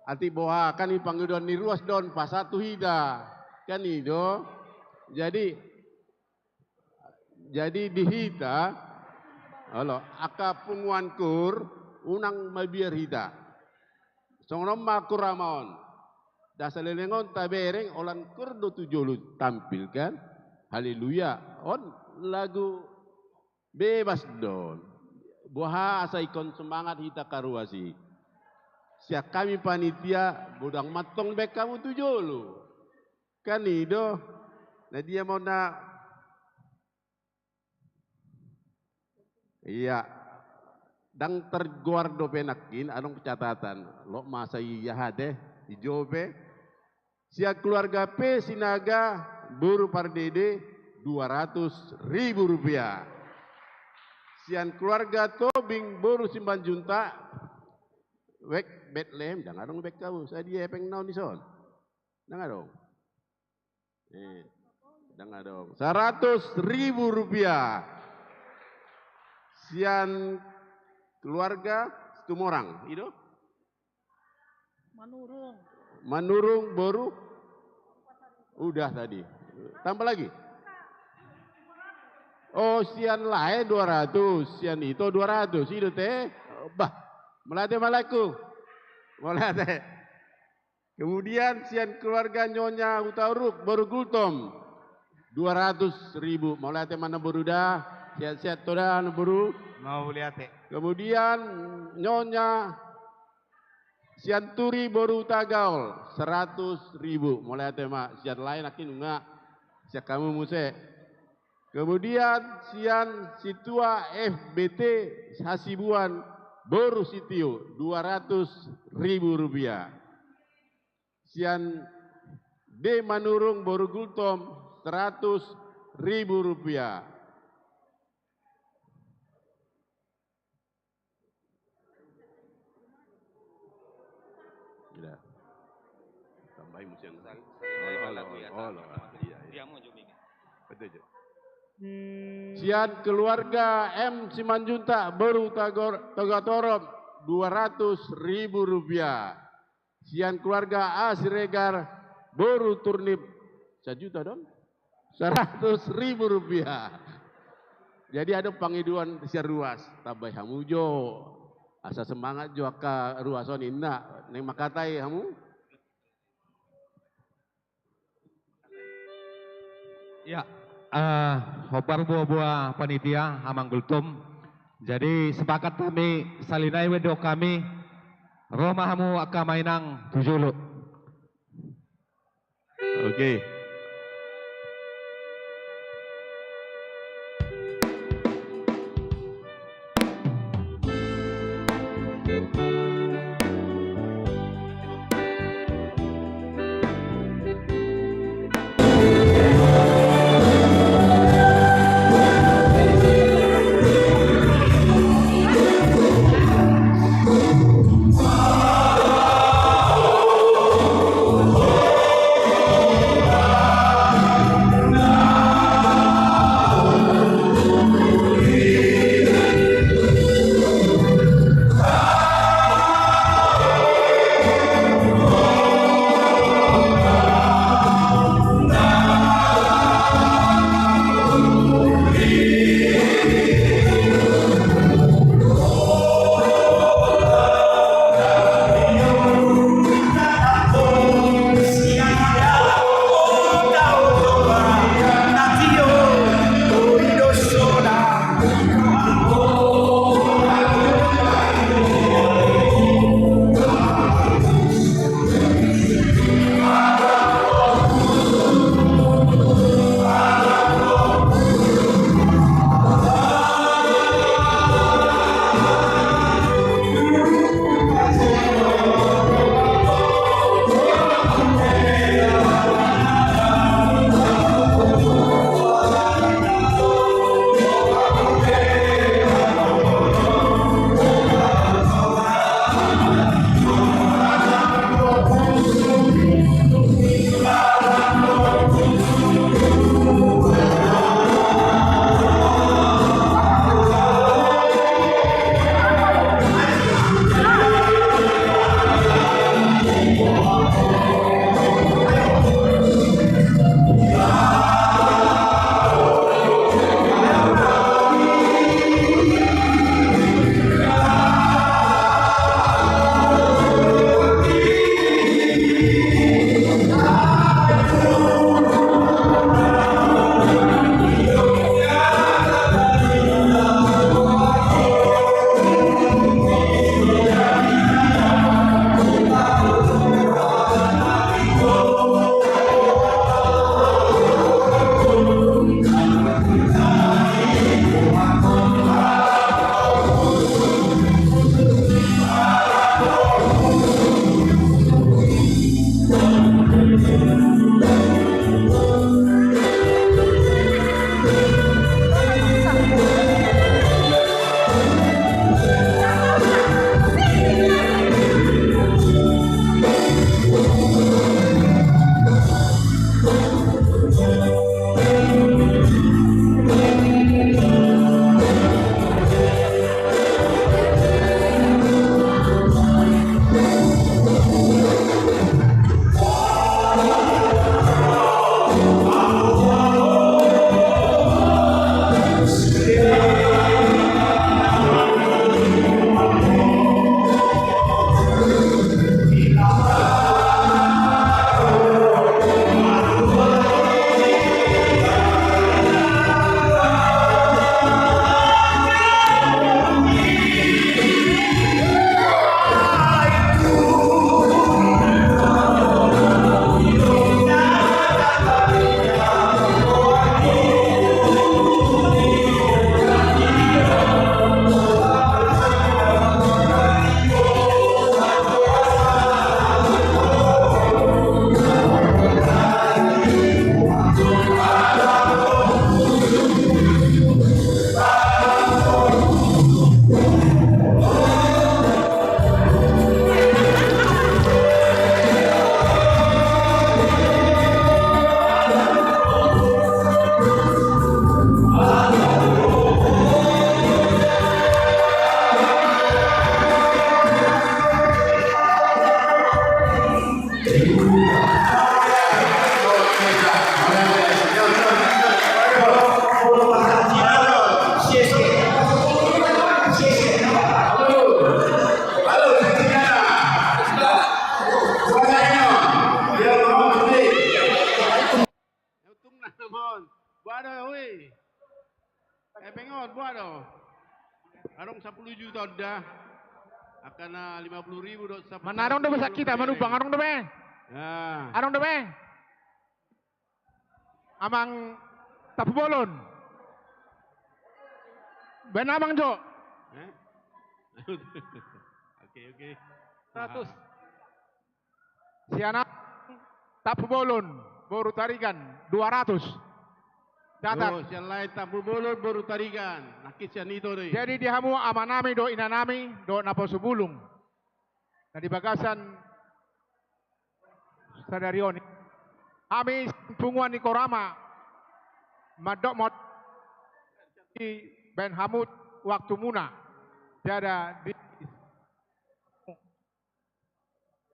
Ati boha kan ipanggil don ni ruas don pasatu hida kan ido jadi di hita halo aka punguan kur unang mabiar hita songrom makur ramaon dasalelengon tabereng olan kur do tujolu tampilkan haleluya on lagu bebas don boha asa ikon semangat hita karuasi. Siap kami panitia budang matong bek kamu tujolu. Kan ido. Nah dia mau na. Iya. Dang terguardo penakin anong catatan. Lo masa iya hade ijobe. Siap keluarga P Sinaga buru pardede 200.000 rupiah. Sian keluarga Tobing buru Simban Junta wek Bethlehem, jangan dong bek kau. Saya dia peng naon dison. Jangan dong. Jangan dong. 100.000 rupiah. Sian keluarga Tumorang, itu? Manurung baru. Udah tadi. Tambah lagi. Oh, sian lain 200, sian itu 200. Itu teh. Bah. Melate malaku. Melate. Kemudian sian keluarga Nyonya Utauruk baru Gultom 200.000. Melate mana baru dah? Siat-siat toda baru. Mau lihat. Kemudian Nyonya sian Turi baru Tagaul 100.000. Melate mak sian lain akin enggak. Siat kamu muse. Kemudian sian Situa FBT Hasibuan Boru Sitio 200.000 rupiah. Sian D Manurung Boru Gultom 100.000 rupiah. Tidak. Tambahin musim. Betul. Sian keluarga M Simanjunta Boru Togatorom 200.000 rupiah. Sian keluarga A Siregar Boru Turnip 1 juta dong 100.000 rupiah. Jadi ada pangiduan siar ruas, tabai hamu jo. Asa semangat jo ka ruason inna, neng makatai hamu. Ya, hobar buah-buah panitia Amang Gultum. Jadi sepakat kami salinai wedo kami Roma hamu akamainang tujulu. Oke. pengon buat do. Arong 10 juta dah. Akan 50.000 do. Mana arong do besar kita manupang arong do be. Ya. Arong do be. Amang tapu bolon. Ben amang jo. Oke. 100. Si anak tapu bolon baru tarikan 200. Catat. Oh, siang lain tapu bolon baru tarikan. Nakit siang itu deh. Jadi dihamu amanami do inanami do napo subulung. Nah di bagasan sadarioni. Kami punguan di Korama. Madok mod di Ben Hamud waktu muna. Tiada di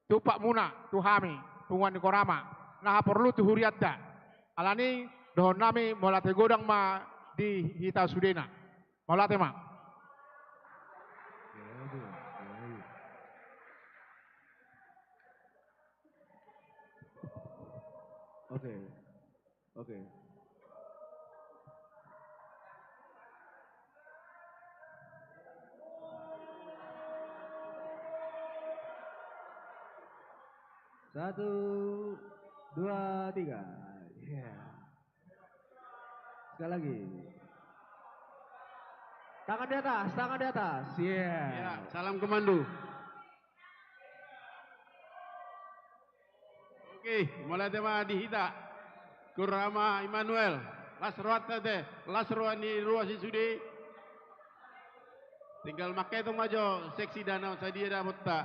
tupak muna tuhami punguan di Korama. Nah perlu tuhuriat dah. Alani dohon nami molate godang ma di hita sudena. Molate ma. Oke. Satu, dua, tiga. Sekali lagi. Tangan di atas. Ya, salam komando. Oke, mulai tema dihita. Kurama Immanuel. Lasruat tete. Lasruat ni ruas sudi. Tinggal makai tu maju. Seksi danau sadia dah mutta.